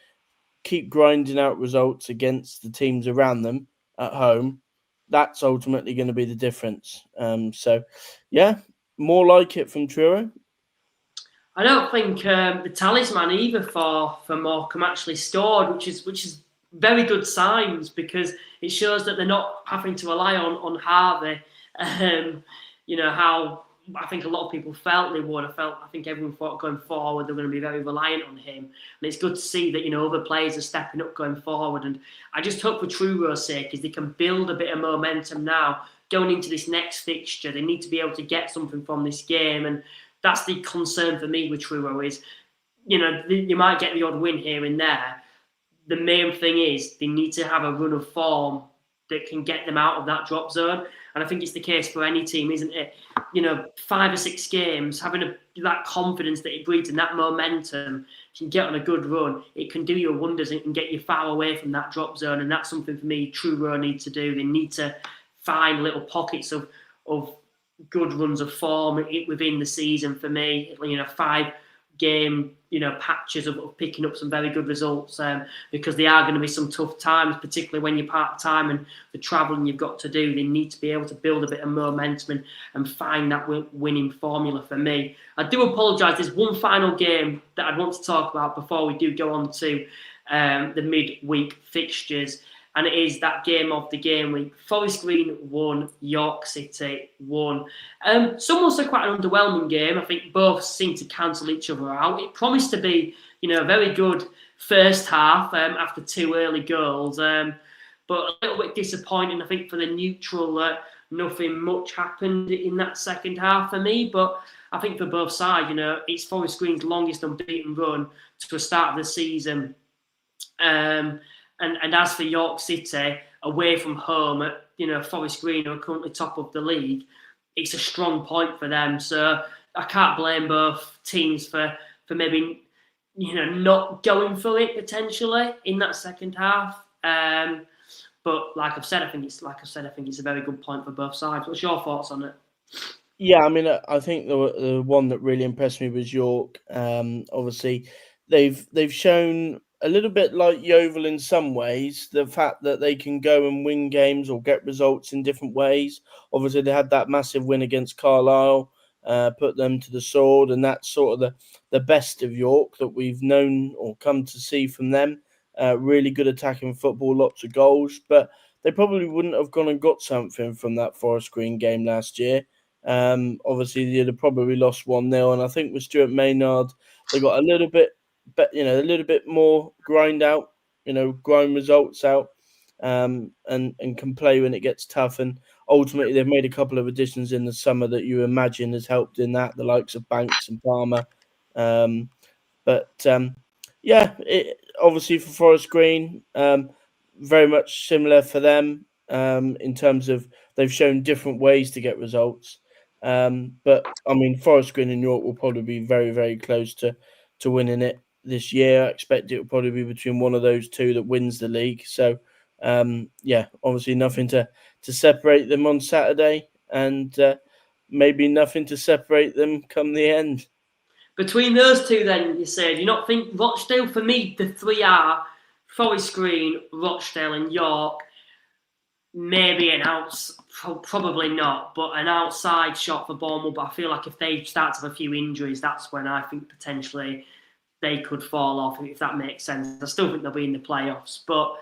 keep grinding out results against the teams around them at home, that's ultimately going to be the difference. More like it from Truro. I don't think the talisman either for Morecambe actually scored, which is very good signs because it shows that they're not having to rely on Harvey. How I think a lot of people felt they would. I think everyone thought going forward they're going to be very reliant on him, and it's good to see that other players are stepping up going forward. And I just hope for Truro's sake is they can build a bit of momentum now going into this next fixture. They need to be able to get something from this game, and that's the concern for me with Truro is, you might get the odd win here and there. The main thing is they need to have a run of form that can get them out of that drop zone. And I think it's the case for any team, isn't it? 5 or 6 games, having that confidence that it breeds and that momentum, if you can get on a good run, it can do you wonders and get you far away from that drop zone. And that's something for me Truro need to do. They need to find little pockets of good runs of form within the season for me. 5 game, patches of picking up some very good results, because there are going to be some tough times, particularly when you're part-time and the travelling you've got to do. They need to be able to build a bit of momentum and find that winning formula for me. I do apologise, there's one final game that I'd want to talk about before we do go on to the midweek fixtures, and it is that game of the game week. Forest Green won, York City won. Some will say quite an underwhelming game. I think both seem to cancel each other out. It promised to be, a very good first half after 2 early goals, but a little bit disappointing, I think, for the neutral that nothing much happened in that second half for me. But I think for both sides, it's Forest Green's longest unbeaten run to the start of the season. And as for York City, away from home at Forest Green, who are currently top of the league, it's a strong point for them. So I can't blame both teams for maybe not going for it potentially in that second half. But like I've said, I think it's a very good point for both sides. What's your thoughts on it? Yeah, I mean, I think the one that really impressed me was York. Obviously, they've shown a little bit like Yeovil in some ways, the fact that they can go and win games or get results in different ways. Obviously, they had that massive win against Carlisle, put them to the sword, and that's sort of the best of York that we've known or come to see from them. Really good attacking football, lots of goals, but they probably wouldn't have gone and got something from that Forest Green game last year. Obviously, they'd have probably lost 1-0, and I think with Stuart Maynard, they got a little bit more grind results out, and can play when it gets tough. And ultimately, they've made a couple of additions in the summer that you imagine has helped in that, the likes of Banks and Palmer. Obviously for Forest Green, very much similar for them in terms of they've shown different ways to get results. But I mean, Forest Green and York will probably be very, very close to winning it this year. I expect it will probably be between one of those two that wins the league. So, obviously nothing to separate them on Saturday, and maybe nothing to separate them come the end. Between those two, then, you said, you not think Rochdale? For me, the three are Forest Green, Rochdale, and York. Maybe probably not, but an outside shot for Boreham Wood. But I feel like if they start to have a few injuries, that's when I think potentially they could fall off, if that makes sense. I still think they'll be in the playoffs. But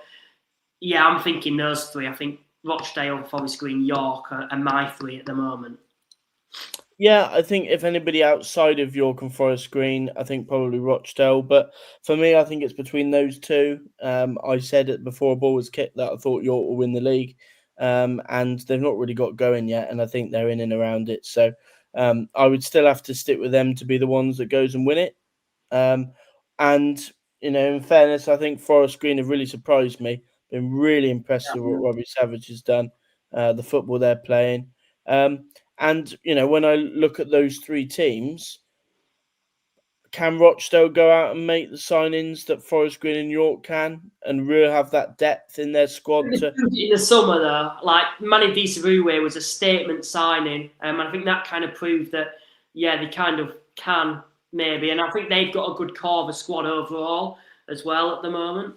yeah, I'm thinking those three. I think Rochdale, Forest Green, York are my three at the moment. Yeah, I think if anybody outside of York and Forest Green, I think probably Rochdale. But for me, I think it's between those two. I said it before a ball was kicked that I thought York will win the league. And they've not really got going yet, and I think they're in and around it. So I would still have to stick with them to be the ones that goes and win it. And, in fairness, I think Forest Green have really surprised me. Been really impressed with what Robbie Savage has done, the football they're playing. And, when I look at those three teams, can Rochdale go out and make the signings that Forest Green and York can and really have that depth in their squad? In the summer, though, like Manny Disaruwe was a statement signing. And I think that kind of proved that, they kind of can, maybe. And I think they've got a good core of a squad overall as well at the moment.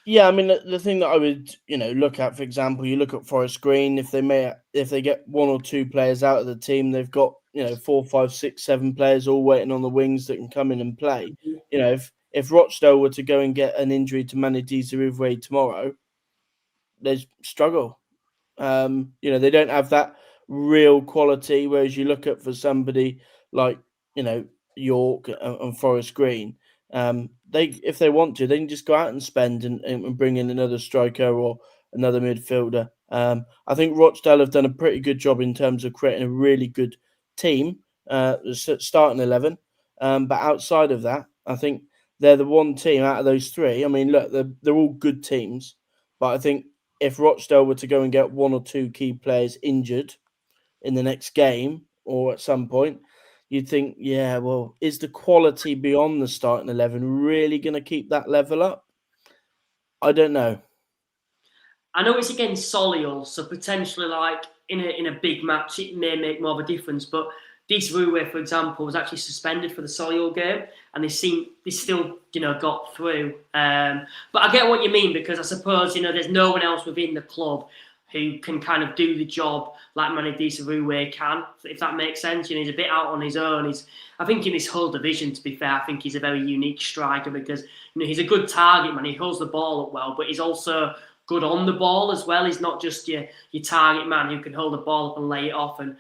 Yeah, I mean, the thing that I would, look at, for example, you look at Forest Green, if they get one or two players out of the team, they've got, 4, 5, 6, 7 players all waiting on the wings that can come in and play. If Rochdale were to go and get an injury to Manny Disaruwe tomorrow, they struggle. They don't have that real quality, whereas you look at for somebody like, York and Forest Green, if they want to, they can just go out and spend and bring in another striker or another midfielder. I think Rochdale have done a pretty good job in terms of creating a really good team, starting 11. But outside of that, I think they're the one team out of those three. I mean, look, they're all good teams, but I think if Rochdale were to go and get one or two key players injured in the next game or at some point, you'd think, is the quality beyond the starting 11 really going to keep that level up? I don't know. I know it's against Solihull, so potentially, like in a big match, it may make more of a difference. But Deesruwe, for example, was actually suspended for the Solihull game, and they still, got through. But I get what you mean, because I suppose, there's no one else within the club who can kind of do the job like Manny Deesruwe can, if that makes sense. He's a bit out on his own. I think in this whole division, to be fair, I think he's a very unique striker, because he's a good target man. He holds the ball up well, but he's also good on the ball as well. He's not just your target man who can hold the ball up and lay it off and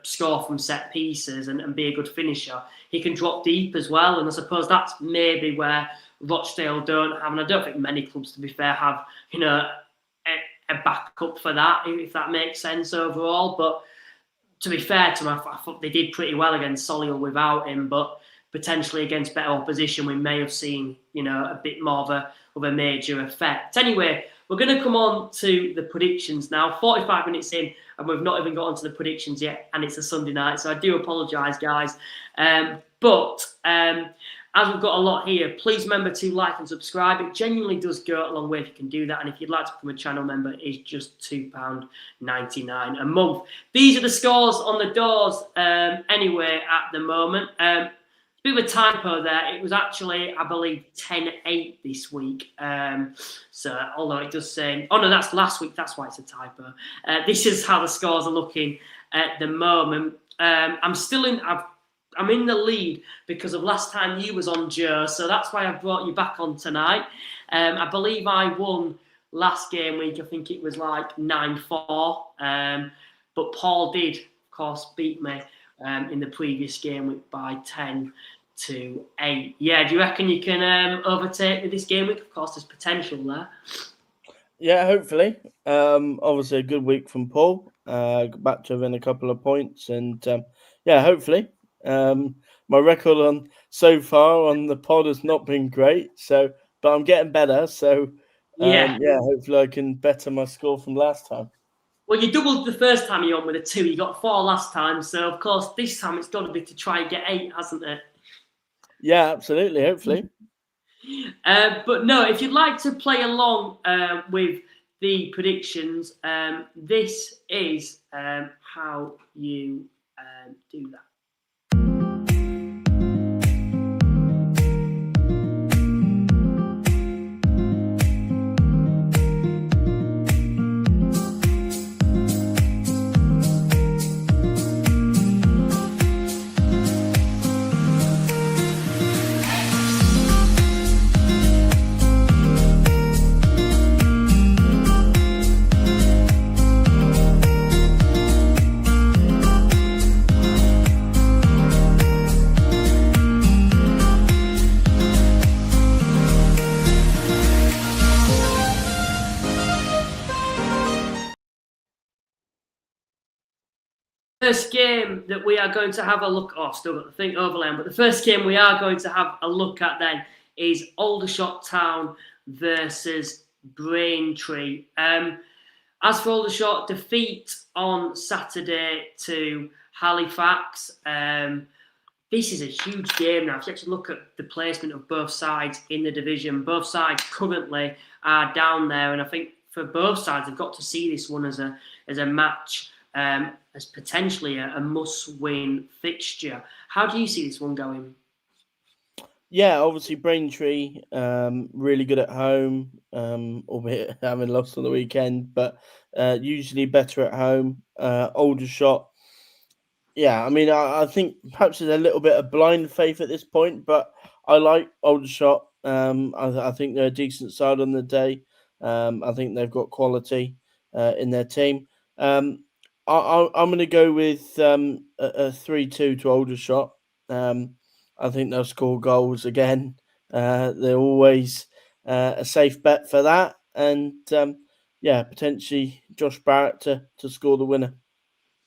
score from set pieces and be a good finisher. He can drop deep as well, and I suppose that's maybe where Rochdale don't have, and I don't think many clubs, to be fair, have a backup for that, if that makes sense overall. But to be fair to them, I thought they did pretty well against Solihull without him, but potentially against better opposition, we may have seen a bit more of a major effect. Anyway, we're going to come on to the predictions now. 45 minutes in, and we've not even got onto the predictions yet, and it's a Sunday night, so I do apologise, guys. But as we've got a lot here, please remember to like and subscribe. It genuinely does go a long way if you can do that. And if you'd like to become a channel member, it's just £2.99 a month. These are the scores on the doors anyway at the moment. A bit of a typo there. It was actually, I believe, 10-8 this week. So although it does say, oh no, that's last week. That's why it's a typo. This is how the scores are looking at the moment. I'm in the lead because of last time you was on, Joe, so that's why I brought you back on tonight. I believe I won last game week. I think it was like 9-4. But Paul did, of course, beat me in the previous game week by 10-8. Yeah, do you reckon you can overtake me this game week? Of course, there's potential there. Yeah, hopefully. Obviously, a good week from Paul. Back to win a couple of points, and yeah, hopefully. My record on so far on the pod has not been great, but I'm getting better. So yeah, hopefully I can better my score from last time. Well, you doubled the first time you're on with a 2. You got 4 last time, so of course this time it's got to be to try and get 8, hasn't it? Yeah, absolutely. Hopefully. But no, if you'd like to play along with the predictions, this is how you do that. First game that we are going to have a look. I've still got the thing overlaying, but the first game we are going to have a look at then is Aldershot Town versus Braintree. As for Aldershot, defeat on Saturday to Halifax. This is a huge game now. If you actually look at the placement of both sides in the division, both sides currently are down there, and I think for both sides, they've got to see this one as a match. As potentially a must-win fixture. How do you see this one going? Yeah, obviously Braintree, really good at home, albeit having lost on the weekend, but usually better at home. Aldershot, yeah, I mean, I think perhaps there's a little bit of blind faith at this point, but I like Aldershot. I think they're a decent side on the day. I think they've got quality in their team. I'm going to go with a 3-2 to Aldershot. I think they'll score goals again. They're always a safe bet for that. And, potentially Josh Barrett to score the winner.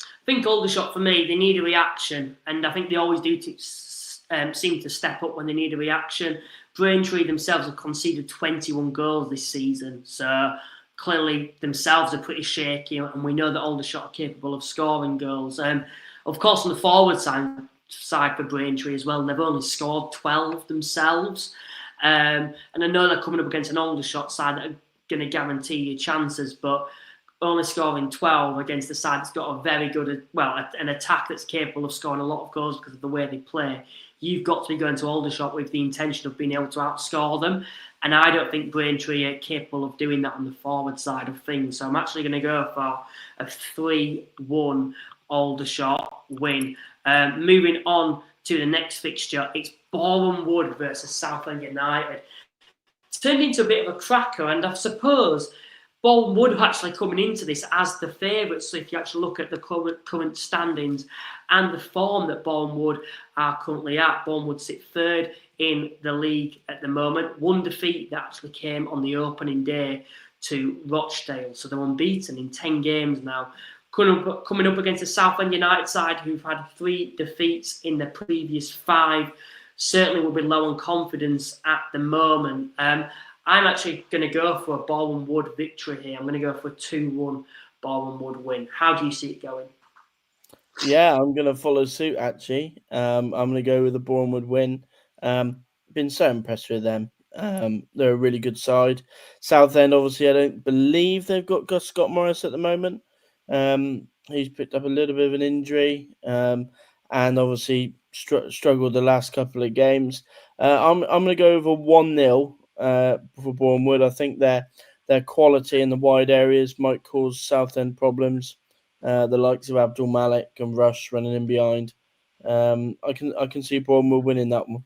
I think Aldershot, for me, they need a reaction. And I think they always do seem to step up when they need a reaction. Braintree themselves have conceded 21 goals this season. So clearly themselves are pretty shaky, and we know that Aldershot are capable of scoring goals. Of course, on the forward side for Braintree as well, they've only scored 12 themselves. And I know they're coming up against an Aldershot side that are going to guarantee you chances, but only scoring 12 against a side that's got a very good, an attack that's capable of scoring a lot of goals because of the way they play. You've got to be going to Aldershot with the intention of being able to outscore them. And I don't think Braintree are capable of doing that on the forward side of things. So I'm actually going to go for a 3-1 Aldershot win. Moving on to the next fixture, it's Boreham Wood versus Southend United. It's turned into a bit of a cracker, and I suppose Boreham Wood are actually coming into this as the favourites. So if you actually look at the current standings and the form that Boreham Wood are currently at, Boreham Wood sit third in the league at the moment. One defeat that actually came on the opening day to Rochdale. So they're unbeaten in 10 games now. Coming up against the Southend United side, who've had 3 defeats in the previous 5, certainly will be low on confidence at the moment. I'm actually going to go for a Boreham Wood victory here. I'm going to go for a 2-1 Boreham Wood win. How do you see it going? Yeah, I'm going to follow suit, actually. I'm going to go with the Boreham Wood win. Been so impressed with them. They're a really good side. Southend, obviously, I don't believe they've got Scott Morris at the moment. He's picked up a little bit of an injury, and obviously struggled the last couple of games. I'm going to go over 1-0 for Boreham Wood. I think their quality in the wide areas might cause Southend problems. The likes of Abdul Malik and Rush running in behind. I can see Boreham Wood winning that one.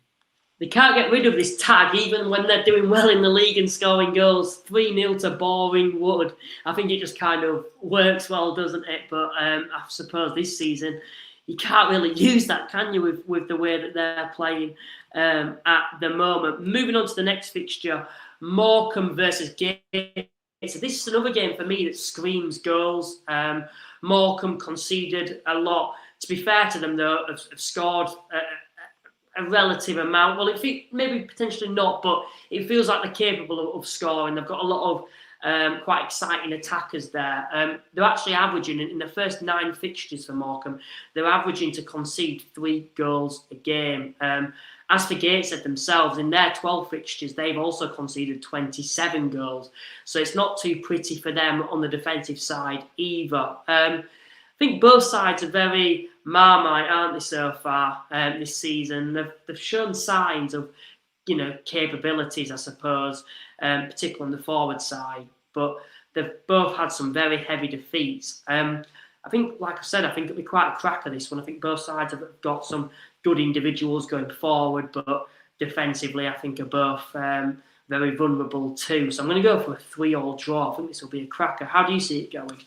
They can't get rid of this tag even when they're doing well in the league and scoring goals. 3-0 to Boreham Wood. I think it just kind of works well, doesn't it? But I suppose this season you can't really use that, can you, with the way that they're playing at the moment. Moving on to the next fixture, Morecambe versus Gameweek. So this is another game for me that screams goals. Morecambe conceded a lot. To be fair to them, though, have scored a relative amount. Well, maybe potentially not, but it feels like they're capable of scoring. They've got a lot of quite exciting attackers there. They're actually averaging, in the first 9 fixtures for Morecambe, they're averaging to concede 3 goals a game. As for Gateshead themselves, in their 12 fixtures, they've also conceded 27 goals. So it's not too pretty for them on the defensive side either. I think both sides are very Marmite, aren't they, so far this season? They've shown signs of, capabilities, I suppose, particularly on the forward side. But they've both had some very heavy defeats. I think, like I said, I think it'll be quite a cracker, this one. I think both sides have got some good individuals going forward, but defensively, I think are both very vulnerable too. So I'm going to go for a 3-3 draw. I think this will be a cracker. How do you see it going?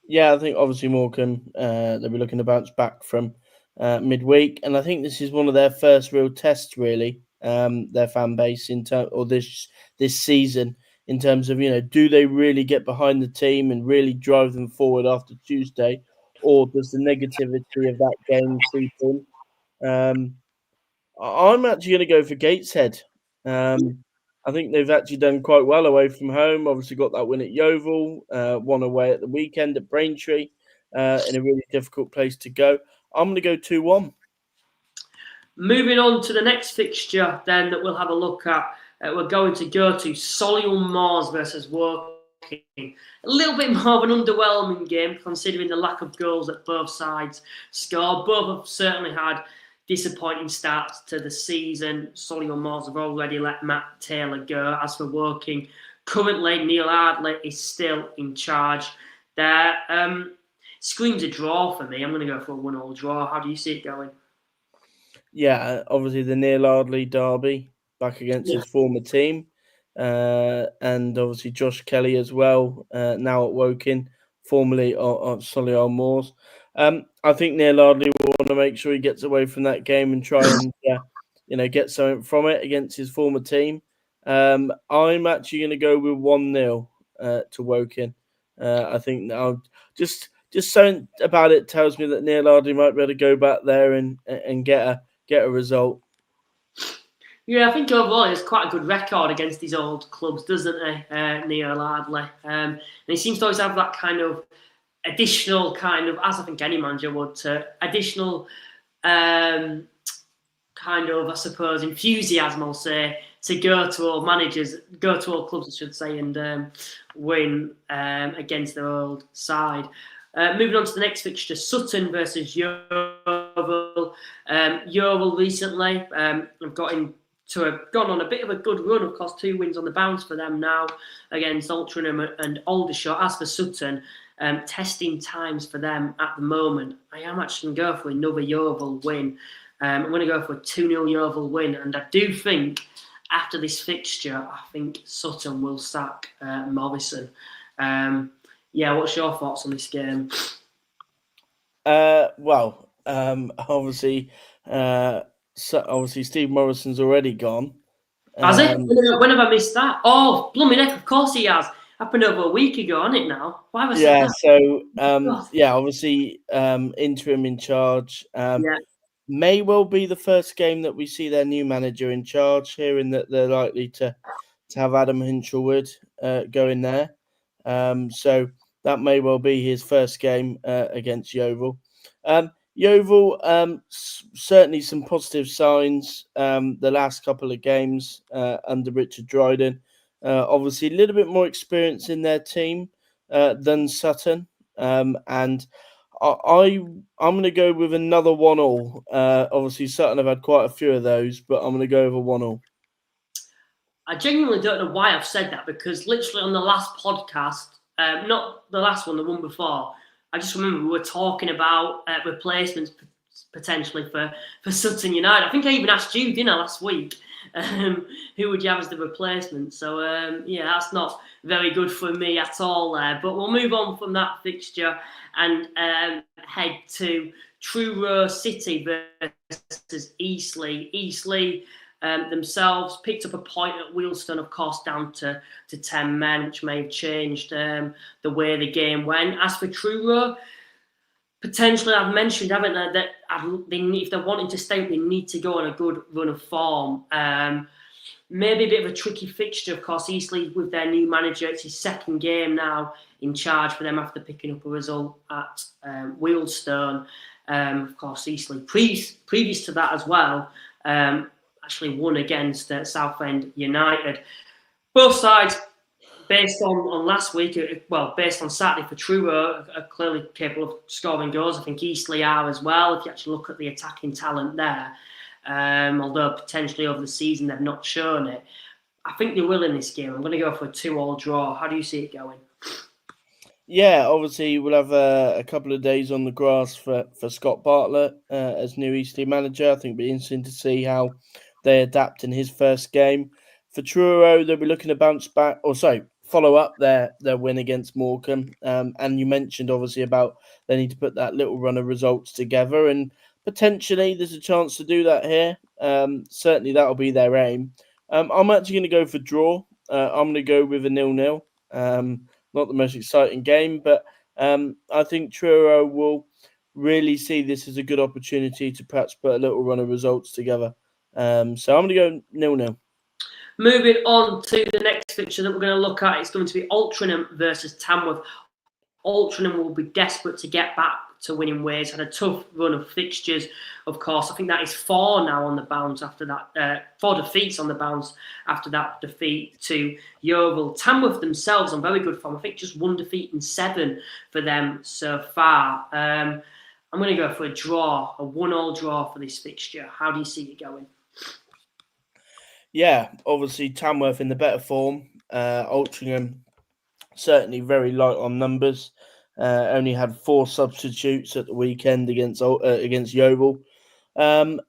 Yeah, I think obviously Morecambe, they'll be looking to bounce back from midweek, and I think this is one of their first real tests, really, their fan base this season, in terms of, do they really get behind the team and really drive them forward after Tuesday, or does the negativity of that game creep in? I'm actually going to go for Gateshead. I think they've actually done quite well away from home. Obviously got that win at Yeovil, one away at the weekend at Braintree, in a really difficult place to go. I'm going to go 2-1. Moving on to the next fixture then that we'll have a look at. We're going to go to Solihull Moors versus Woking. A little bit more of an underwhelming game considering the lack of goals that both sides scored. Both have certainly had disappointing starts to the season. Solihull Moors have already let Matt Taylor go. As for Woking, currently Neil Ardley is still in charge there. Screams a draw for me. I'm going to go for a 1-1 draw. How do you see it going? Yeah, obviously the Neil Ardley derby back against his former team. And obviously Josh Kelly as well, now at Woking, formerly of Solihull Moors. I think Neil Ardley will want to make sure he gets away from that game and try and get something from it against his former team. I'm actually going to go with 1-0 to Woking. I think I'll just something about it tells me that Neil Ardley might be able to go back there and get a result. Yeah, I think overall he has quite a good record against his old clubs, doesn't he, Neil Ardley? And he seems to always have that kind of additional as I think any manager would, additional kind of, I suppose, enthusiasm, I'll say, to go to all clubs, I should say, and win against their old side. Moving on to the next fixture, Sutton versus Yeovil. Yeovil recently have gone on a bit of a good run. Of course, 2 wins on the bounce for them now against Altrincham and Aldershot. As for Sutton, testing times for them at the moment. I am actually going to go for another Yeovil win. I'm going to go for a 2-0 Yeovil win, and I do think after this fixture, I think Sutton will sack Morrison. What's your thoughts on this game? Obviously, Steve Morrison's already gone. Has it? When have I missed that? Oh, blooming heck, of course he has. Happened over a week ago, hasn't it now? Why have I said that? Obviously, interim in charge. May well be the first game that we see their new manager in charge, hearing that they're likely to have Adam Hinchelwood go in there. So that may well be his first game against Yeovil. Yeovil, certainly some positive signs the last couple of games under Richard Dryden. Obviously, a little bit more experience in their team than Sutton. And I'm going to go with another 1-1. Obviously, Sutton have had quite a few of those, but I'm going to go over 1-1. I genuinely don't know why I've said that, because literally on the last podcast, not the last one, the one before, I just remember we were talking about replacements potentially for Sutton United. I think I even asked you, didn't I, last week? Who would you have as the replacement? So, that's not very good for me at all there. But we'll move on from that fixture and head to Truro City versus Eastleigh. Eastleigh themselves picked up a point at Wealdstone, of course, down to 10 men, which may have changed the way the game went. As for Truro, potentially, I've mentioned, haven't I, that if they're wanting to stay, they need to go on a good run of form. Maybe a bit of a tricky fixture, of course. Eastleigh, with their new manager, it's his second game now in charge for them after picking up a result at Wealdstone. Of course, Eastleigh, previous to that as well, actually won against Southend United. Both sides, based on last week, based on Saturday for Truro, are clearly capable of scoring goals. I think Eastleigh are as well, if you actually look at the attacking talent there. Although potentially over the season they've not shown it. I think they will in this game. I'm going to go for a 2-2 draw. How do you see it going? Yeah, obviously we'll have a couple of days on the grass for Scott Bartlett as new Eastleigh manager. I think it'll be interesting to see how they adapt in his first game. For Truro, they'll be looking to bounce back, follow up their win against Morecambe. And you mentioned obviously about they need to put that little run of results together, and potentially there's a chance to do that here. Certainly that'll be their aim. I'm actually going to go for draw. I'm going to go with a 0-0. Not the most exciting game, but I think Truro will really see this as a good opportunity to perhaps put a little run of results together. So I'm going to go 0-0. Moving on to the next fixture that we're going to look at, it's going to be Altrincham versus Tamworth. Altrincham will be desperate to get back to winning ways. Had a tough run of fixtures, of course. I think that is 4 now on the bounce after that. 4 defeats on the bounce after that defeat to Yeovil. Tamworth themselves on very good form. I think just 1 defeat and 7 for them so far. I'm going to go for a draw, a 1-1 draw for this fixture. How do you see it going? Yeah, obviously Tamworth in the better form. Altrincham certainly very light on numbers. Only had 4 substitutes at the weekend against Yeovil. And,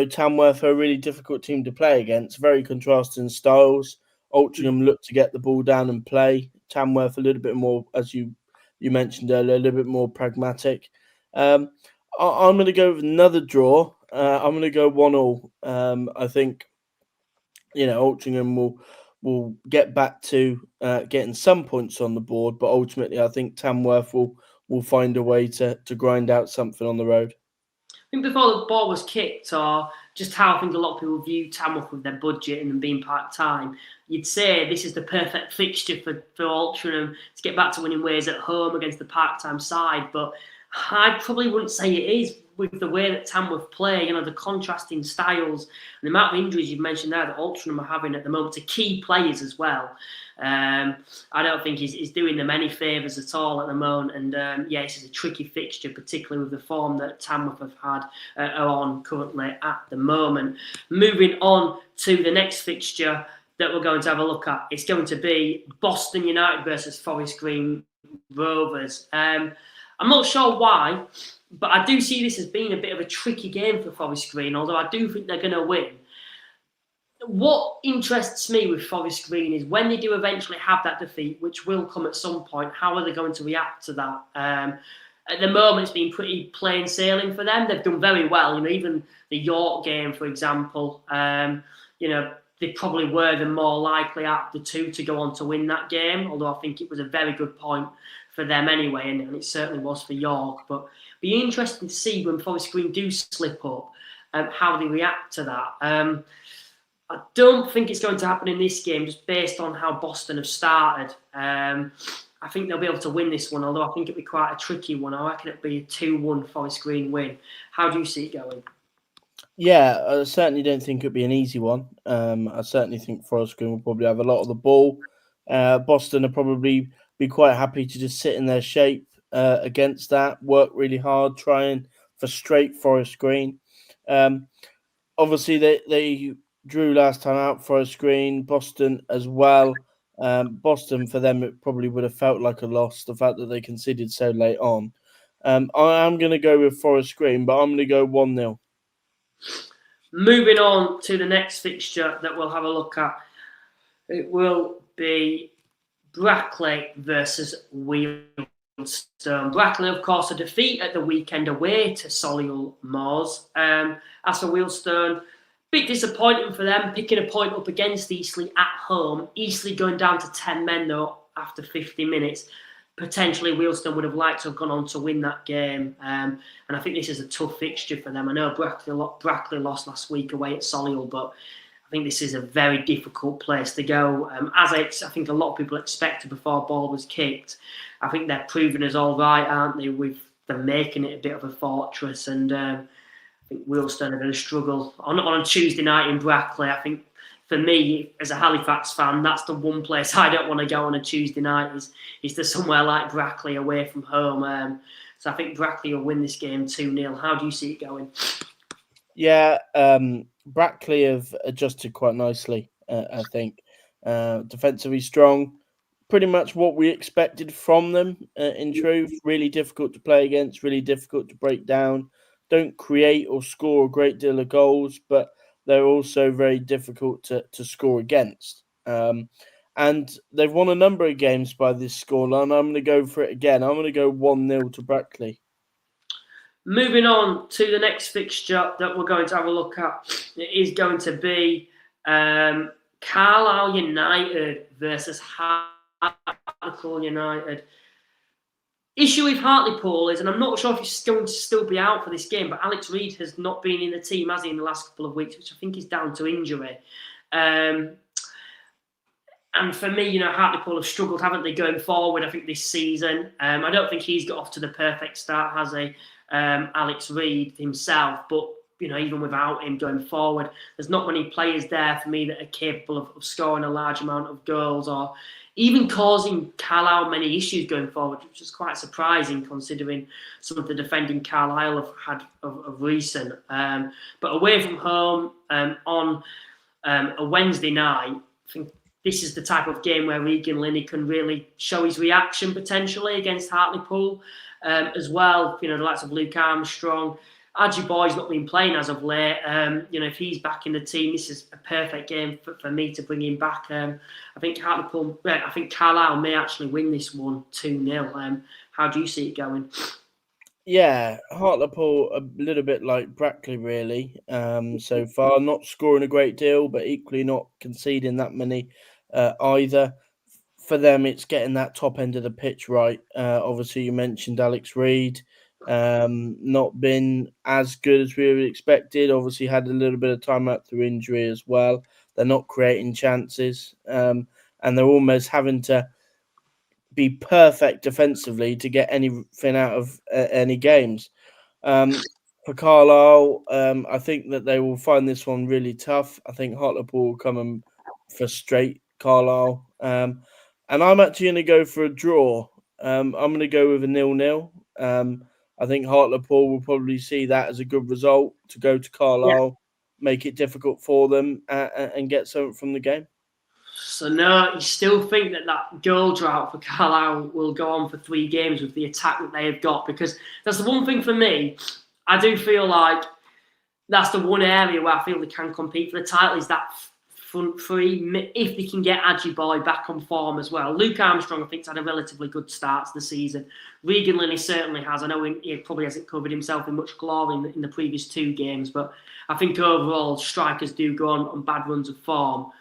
Tamworth are a really difficult team to play against. Very contrasting styles. Altrincham look to get the ball down and play. Tamworth a little bit more, as you mentioned earlier, a little bit more pragmatic. I'm going to go with another draw. I'm going to go 1-1. I think, Altrincham will get back to getting some points on the board, but ultimately I think Tamworth will find a way to grind out something on the road. I think before the ball was kicked, or just how I think a lot of people view Tamworth with their budget and them being part-time, you'd say this is the perfect fixture for Altrincham to get back to winning ways at home against the part-time side, but I probably wouldn't say it is. with the way that Tamworth play, the contrasting styles, and the amount of injuries you've mentioned there that Altrincham are having at the moment to key players as well. I don't think he's doing them any favours at all at the moment. And this is a tricky fixture, particularly with the form that Tamworth have had are on currently at the moment. Moving on to the next fixture that we're going to have a look at, it's going to be Boston United versus Forest Green Rovers. I'm not sure why, but I do see this as being a bit of a tricky game for Forest Green, although I do think they're going to win. What interests me with Forest Green is when they do eventually have that defeat, which will come at some point, how are they going to react to that? At the moment, it's been pretty plain sailing for them. They've done very well. Even the York game, for example, they probably were the more likely out of the two to go on to win that game, although I think it was a very good point for them anyway, and it certainly was for York. But be interesting to see when Forest Green do slip up, how they react to that. I don't think it's going to happen in this game, just based on how Boston have started. I think they'll be able to win this one, although I think it'll be quite a tricky one. I reckon it'll be a 2-1 Forest Green win. How do you see it going? Yeah, I certainly don't think it'll be an easy one. I certainly think Forest Green will probably have a lot of the ball. Boston will probably be quite happy to just sit in their shape against that, work really hard, trying for straight Forest Green. Obviously, they drew last time out, Forest Green, Boston as well. Boston, for them, it probably would have felt like a loss, the fact that they conceded so late on. I am going to go with Forest Green, but I'm going to go 1-0. Moving on to the next fixture that we'll have a look at, it will be Brackley versus Wealdstone. Brackley, of course, a defeat at the weekend away to Solihull Moors. As for Wealdstone, bit disappointing for them, picking a point up against Eastleigh at home. Eastleigh going down to 10 men, though, after 50 minutes. Potentially, Wealdstone would have liked to have gone on to win that game. And I think this is a tough fixture for them. I know Brackley lost last week away at Solihull, but I think this is a very difficult place to go. As I think a lot of people expected before ball was kicked, I think they're proving us all right, aren't they, with them making it a bit of a fortress. And I think Wealdstone are going to struggle. On a Tuesday night in Brackley, I think for me, as a Halifax fan, that's the one place I don't want to go on a Tuesday night, is to somewhere like Brackley away from home. So I think Brackley will win this game 2-0. How do you see it going? Yeah, Brackley have adjusted quite nicely, I think. Defensively strong, pretty much what we expected from them, in truth. Really difficult to play against, really difficult to break down. Don't create or score a great deal of goals, but they're also very difficult to score against. And they've won a number of games by this scoreline. I'm going to go for it again. I'm going to go 1-0 to Brackley. Moving on to the next fixture that we're going to have a look at, it is going to be Carlisle United versus Hartlepool United. Issue with Hartlepool is, and I'm not sure if he's going to still be out for this game, but Alex Reid has not been in the team, has he, in the last couple of weeks, which I think is down to injury. And for me, Hartlepool have struggled, haven't they, going forward, I think, this season. I don't think he's got off to the perfect start, has he, Alex Reid himself, but even without him going forward, there's not many players there for me that are capable of scoring a large amount of goals or even causing Carlisle many issues going forward, which is quite surprising considering some of the defending Carlisle have had of recent. But away from home on a Wednesday night, I think this is the type of game where Regan Linney can really show his reaction potentially against Hartlepool as well. The likes of Luke Armstrong. Archie Boy's not been playing as of late. If he's back in the team, this is a perfect game for me to bring him back. I think Carlisle may actually win this one 2-0. How do you see it going? Yeah, Hartlepool a little bit like Brackley, really. So far, not scoring a great deal, but equally not conceding that many either. For them, it's getting that top end of the pitch right. Obviously, you mentioned Alex Reid. Not been as good as we expected. Obviously, had a little bit of time out through injury as well. They're not creating chances, and they're almost having to be perfect defensively to get anything out of any games. For Carlisle, I think that they will find this one really tough. I think Hartlepool will come and frustrate Carlisle. And I'm actually going to go for a draw. I'm going to go with a 0-0. I think Hartlepool will probably see that as a good result to go to Carlisle, make it difficult for them, and get something from the game. So no, you still think that goal drought for Carlisle will go on for 3 games with the attack that they have got? Because that's the one thing for me. I do feel like that's the one area where I feel they can compete for the title is that front three, if they can get Ajiboye back on form as well. Luke Armstrong, I think, has had a relatively good start to the season. Regan Linney certainly has. I know he probably hasn't covered himself in much glory in the previous 2 games, but I think overall strikers do go on bad runs of form.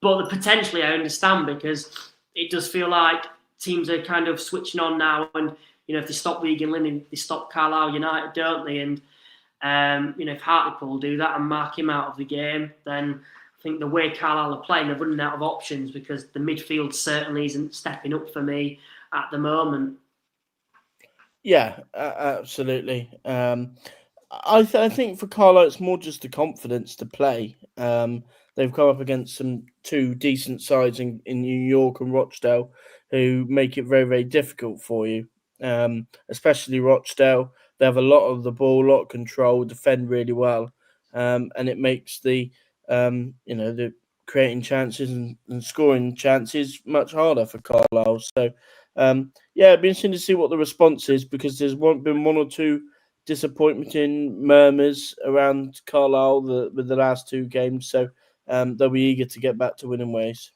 But potentially I understand, because it does feel like teams are kind of switching on now, and if they stop Regan Linney, they stop Carlisle United, don't they? And if Hartlepool do that and mark him out of the game, then I think the way Carlisle are playing, they're running out of options, because the midfield certainly isn't stepping up for me at the moment. Yeah, absolutely. I think for Carlisle, it's more just the confidence to play. They've come up against some 2 decent sides in New York and Rochdale, who make it very, very difficult for you. Especially Rochdale, they have a lot of the ball, a lot of control, defend really well, and it makes the creating chances and scoring chances much harder for Carlisle. So, it'd be interesting to see what the response is, because there's been 1 or 2 disappointing murmurs around Carlisle with the last 2 games. So they'll be eager to get back to winning ways.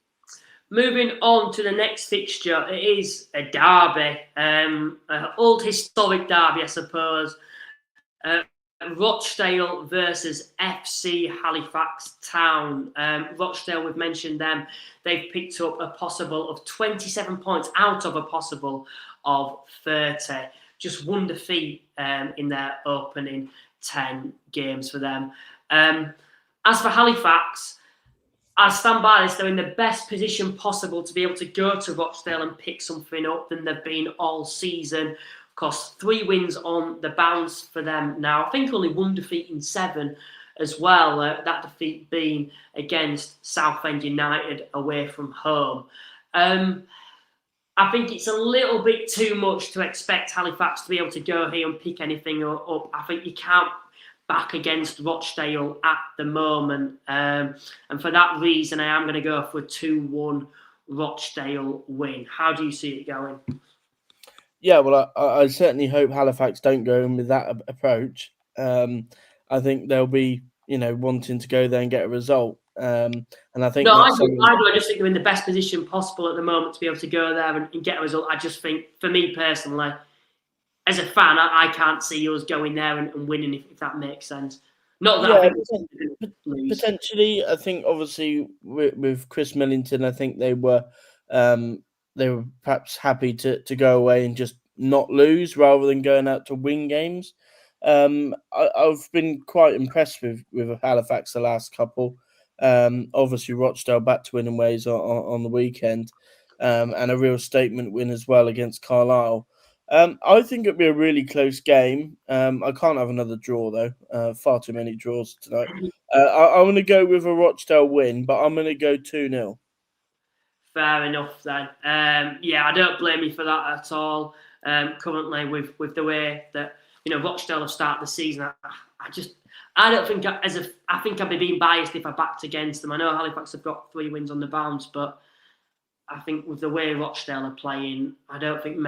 Moving on to the next fixture, it is a derby, an old historic derby, I suppose. Rochdale versus FC Halifax Town. Rochdale, we've mentioned them. They've picked up a possible of 27 points out of a possible of 30. Just 1 defeat in their opening 10 games for them. As for Halifax, I stand by this. They're in the best position possible to be able to go to Rochdale and pick something up than they've been all season. Of course, 3 wins on the bounce for them now. I think only 1 defeat in 7 as well. That defeat being against Southend United away from home. I think it's a little bit too much to expect Halifax to be able to go here and pick anything up. I think you can't back against Rochdale at the moment. And for that reason, I am going to go for a 2-1 Rochdale win. How do you see it going? Yeah, well, I certainly hope Halifax don't go in with that approach. I think they'll be, wanting to go there and get a result. And I think I that's do. I just think they're in the best position possible at the moment to be able to go there and get a result. I just think, for me personally, as a fan, I can't see us going there and winning, if that makes sense. Not that I think potentially. I think obviously with Chris Millington, I think they were perhaps happy to go away and just not lose rather than going out to win games. I've been quite impressed with Halifax the last couple. Obviously Rochdale back to winning ways on the weekend, and a real statement win as well against Carlisle. I think it'd be a really close game. I can't have another draw though. Far too many draws tonight. I'm going to go with a Rochdale win, but I'm going to go 2-0. Fair enough then. I don't blame you for that at all. Currently, with the way that Rochdale have started the season, I don't think I think I'd be being biased if I backed against them. I know Halifax have got 3 wins on the bounce, but I think with the way Rochdale are playing, I don't think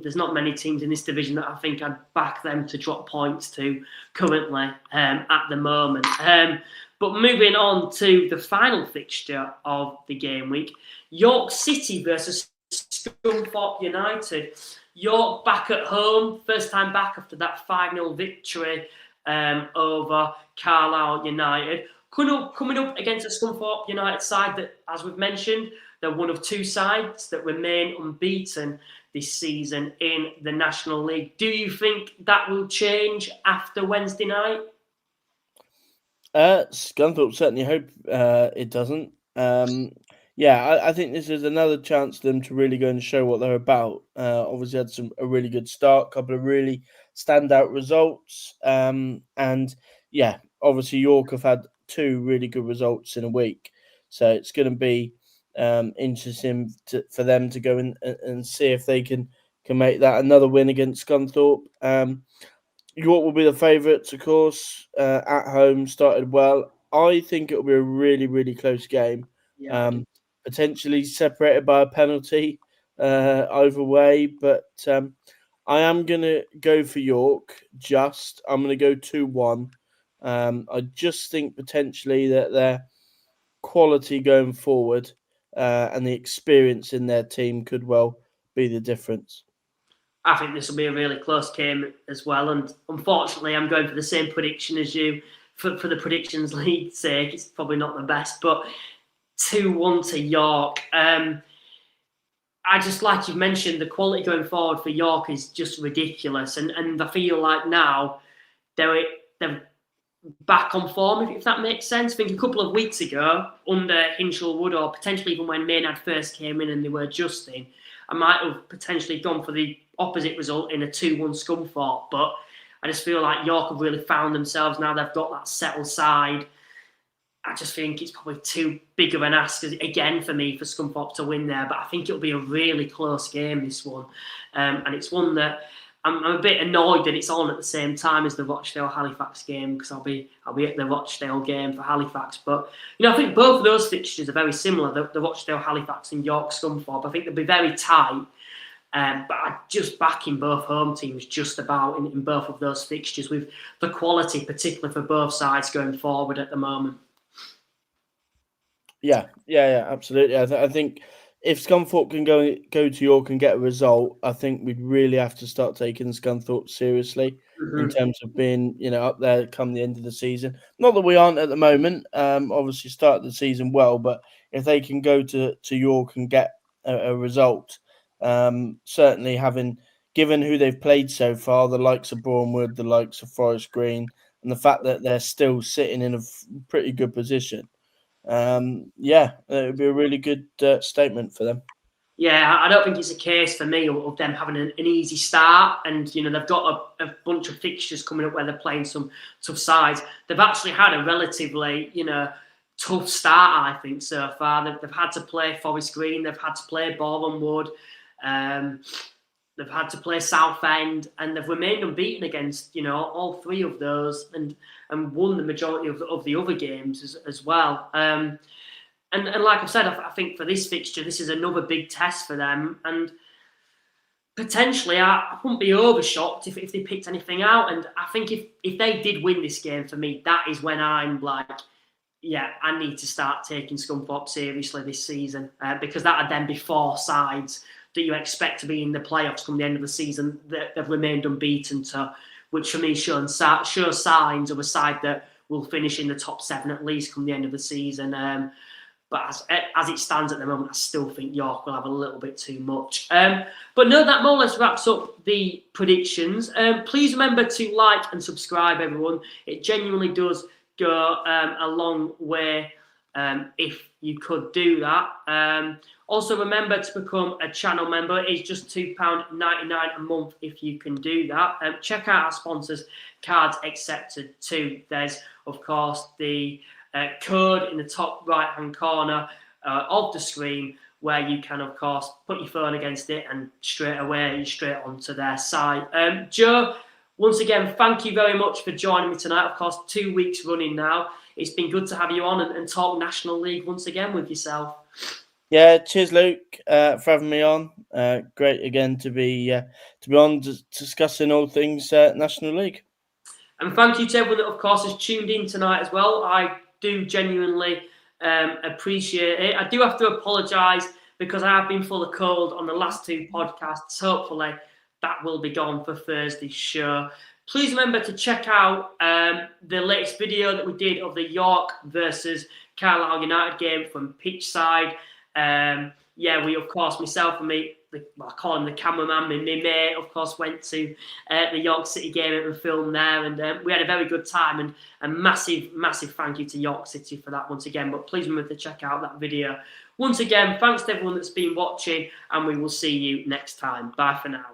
there's not many teams in this division that I think I'd back them to drop points to currently at the moment. But moving on to the final fixture of the game week, York City versus Scunthorpe United. York back at home, first time back after that 5-0 victory over Carlisle United. Coming up against a Scunthorpe United side that, as we've mentioned, they're one of 2 sides that remain unbeaten this season in the National League. Do you think that will change after Wednesday night? Scunthorpe certainly hope it doesn't. I think this is another chance for them to really go and show what they're about. Obviously had a really good start, couple of really standout results. And yeah, obviously York have had 2 really good results in a week, so it's going to be interesting for them to go in and see if they can make that another win against Scunthorpe. York will be the favourites, of course, at home, started well. I think it'll be a really, really close game. Yeah. Potentially separated by a penalty either way, but I am going to go for York. I'm going to go 2-1. I just think potentially that their quality going forward and the experience in their team could well be the difference. I think this will be a really close game as well. And unfortunately, I'm going for the same prediction as you. For the predictions league's sake, it's probably not the best, but 2-1 to York. I just, like you've mentioned, the quality going forward for York is just ridiculous. And I feel like now they're back on form, if that makes sense. I think a couple of weeks ago, under Hinshelwood, or potentially even when Maynard first came in and they were adjusting, I might have potentially gone for the opposite result in a 2-1 Scunthorpe. But I just feel like York have really found themselves now. They've got that settled side. I just think it's probably too big of an ask, again, for me, for Scunthorpe to win there. But I think it'll be a really close game, this one. And it's one that I'm a bit annoyed that it's on at the same time as the Rochdale-Halifax game, because I'll be at the Rochdale game for Halifax. But, I think both of those fixtures are very similar, the Rochdale-Halifax and York-Scunthorpe. I think they'll be very tight. But I just back in both home teams just about in both of those fixtures, with the quality, particularly for both sides going forward at the moment. Yeah, absolutely. I think if Scunthorpe can go to York and get a result, I think we'd really have to start taking Scunthorpe seriously in terms of being, up there come the end of the season. Not that we aren't at the moment. Obviously started the season well, but if they can go to York and get a result, certainly given who they've played so far, the likes of Boreham Wood, the likes of Forest Green, and the fact that they're still sitting in a pretty good position. It would be a really good statement for them. Yeah, I don't think it's a case for me of them having an easy start, and they've got a bunch of fixtures coming up where they're playing some tough sides. They've actually had a relatively tough start, I think, so far. They've had to play Forest Green, they've had to play Boreham Wood, they've had to play Southend, and they've remained unbeaten against all 3 of those, and won the majority of the other games as well. And like I've said, I think for this fixture, this is another big test for them. And potentially, I wouldn't be overshocked if they picked anything out. And I think if they did win this game, for me, that is when I'm like, yeah, I need to start taking Scunthorpe seriously this season. Because that would then be 4 sides that you expect to be in the playoffs come the end of the season that have remained unbeaten to, which for me shows signs of a side that will finish in the top 7 at least come the end of the season. But as it stands at the moment, I still think York will have a little bit too much. But no, that more or less wraps up the predictions. Please remember to like and subscribe, everyone. It genuinely does go a long way if you could do that. Also, remember to become a channel member. It's just £2.99 a month if you can do that. Check out our sponsors, Cards Accepted too. There's, of course, the code in the top right-hand corner of the screen where you can, of course, put your phone against it and straight away you're straight onto their site. Joe, once again, thank you very much for joining me tonight. Of course, 2 weeks running now. It's been good to have you on and talk National League once again with yourself. Yeah, cheers, Luke, for having me on. Great again to be on discussing all things National League. And thank you to everyone that, of course, has tuned in tonight as well. I do genuinely appreciate it. I do have to apologise because I have been full of cold on the last 2 podcasts. Hopefully that will be gone for Thursday's show. Please remember to check out the latest video that we did of the York versus Carlisle United game from pitch side. We, of course, myself and me, I call him the cameraman, my mate, of course, went to the York City game and filmed there, and we had a very good time, and a massive thank you to York City for that once again. But please remember to check out that video. Once again, thanks to everyone that's been watching, and we will see you next time. Bye for now.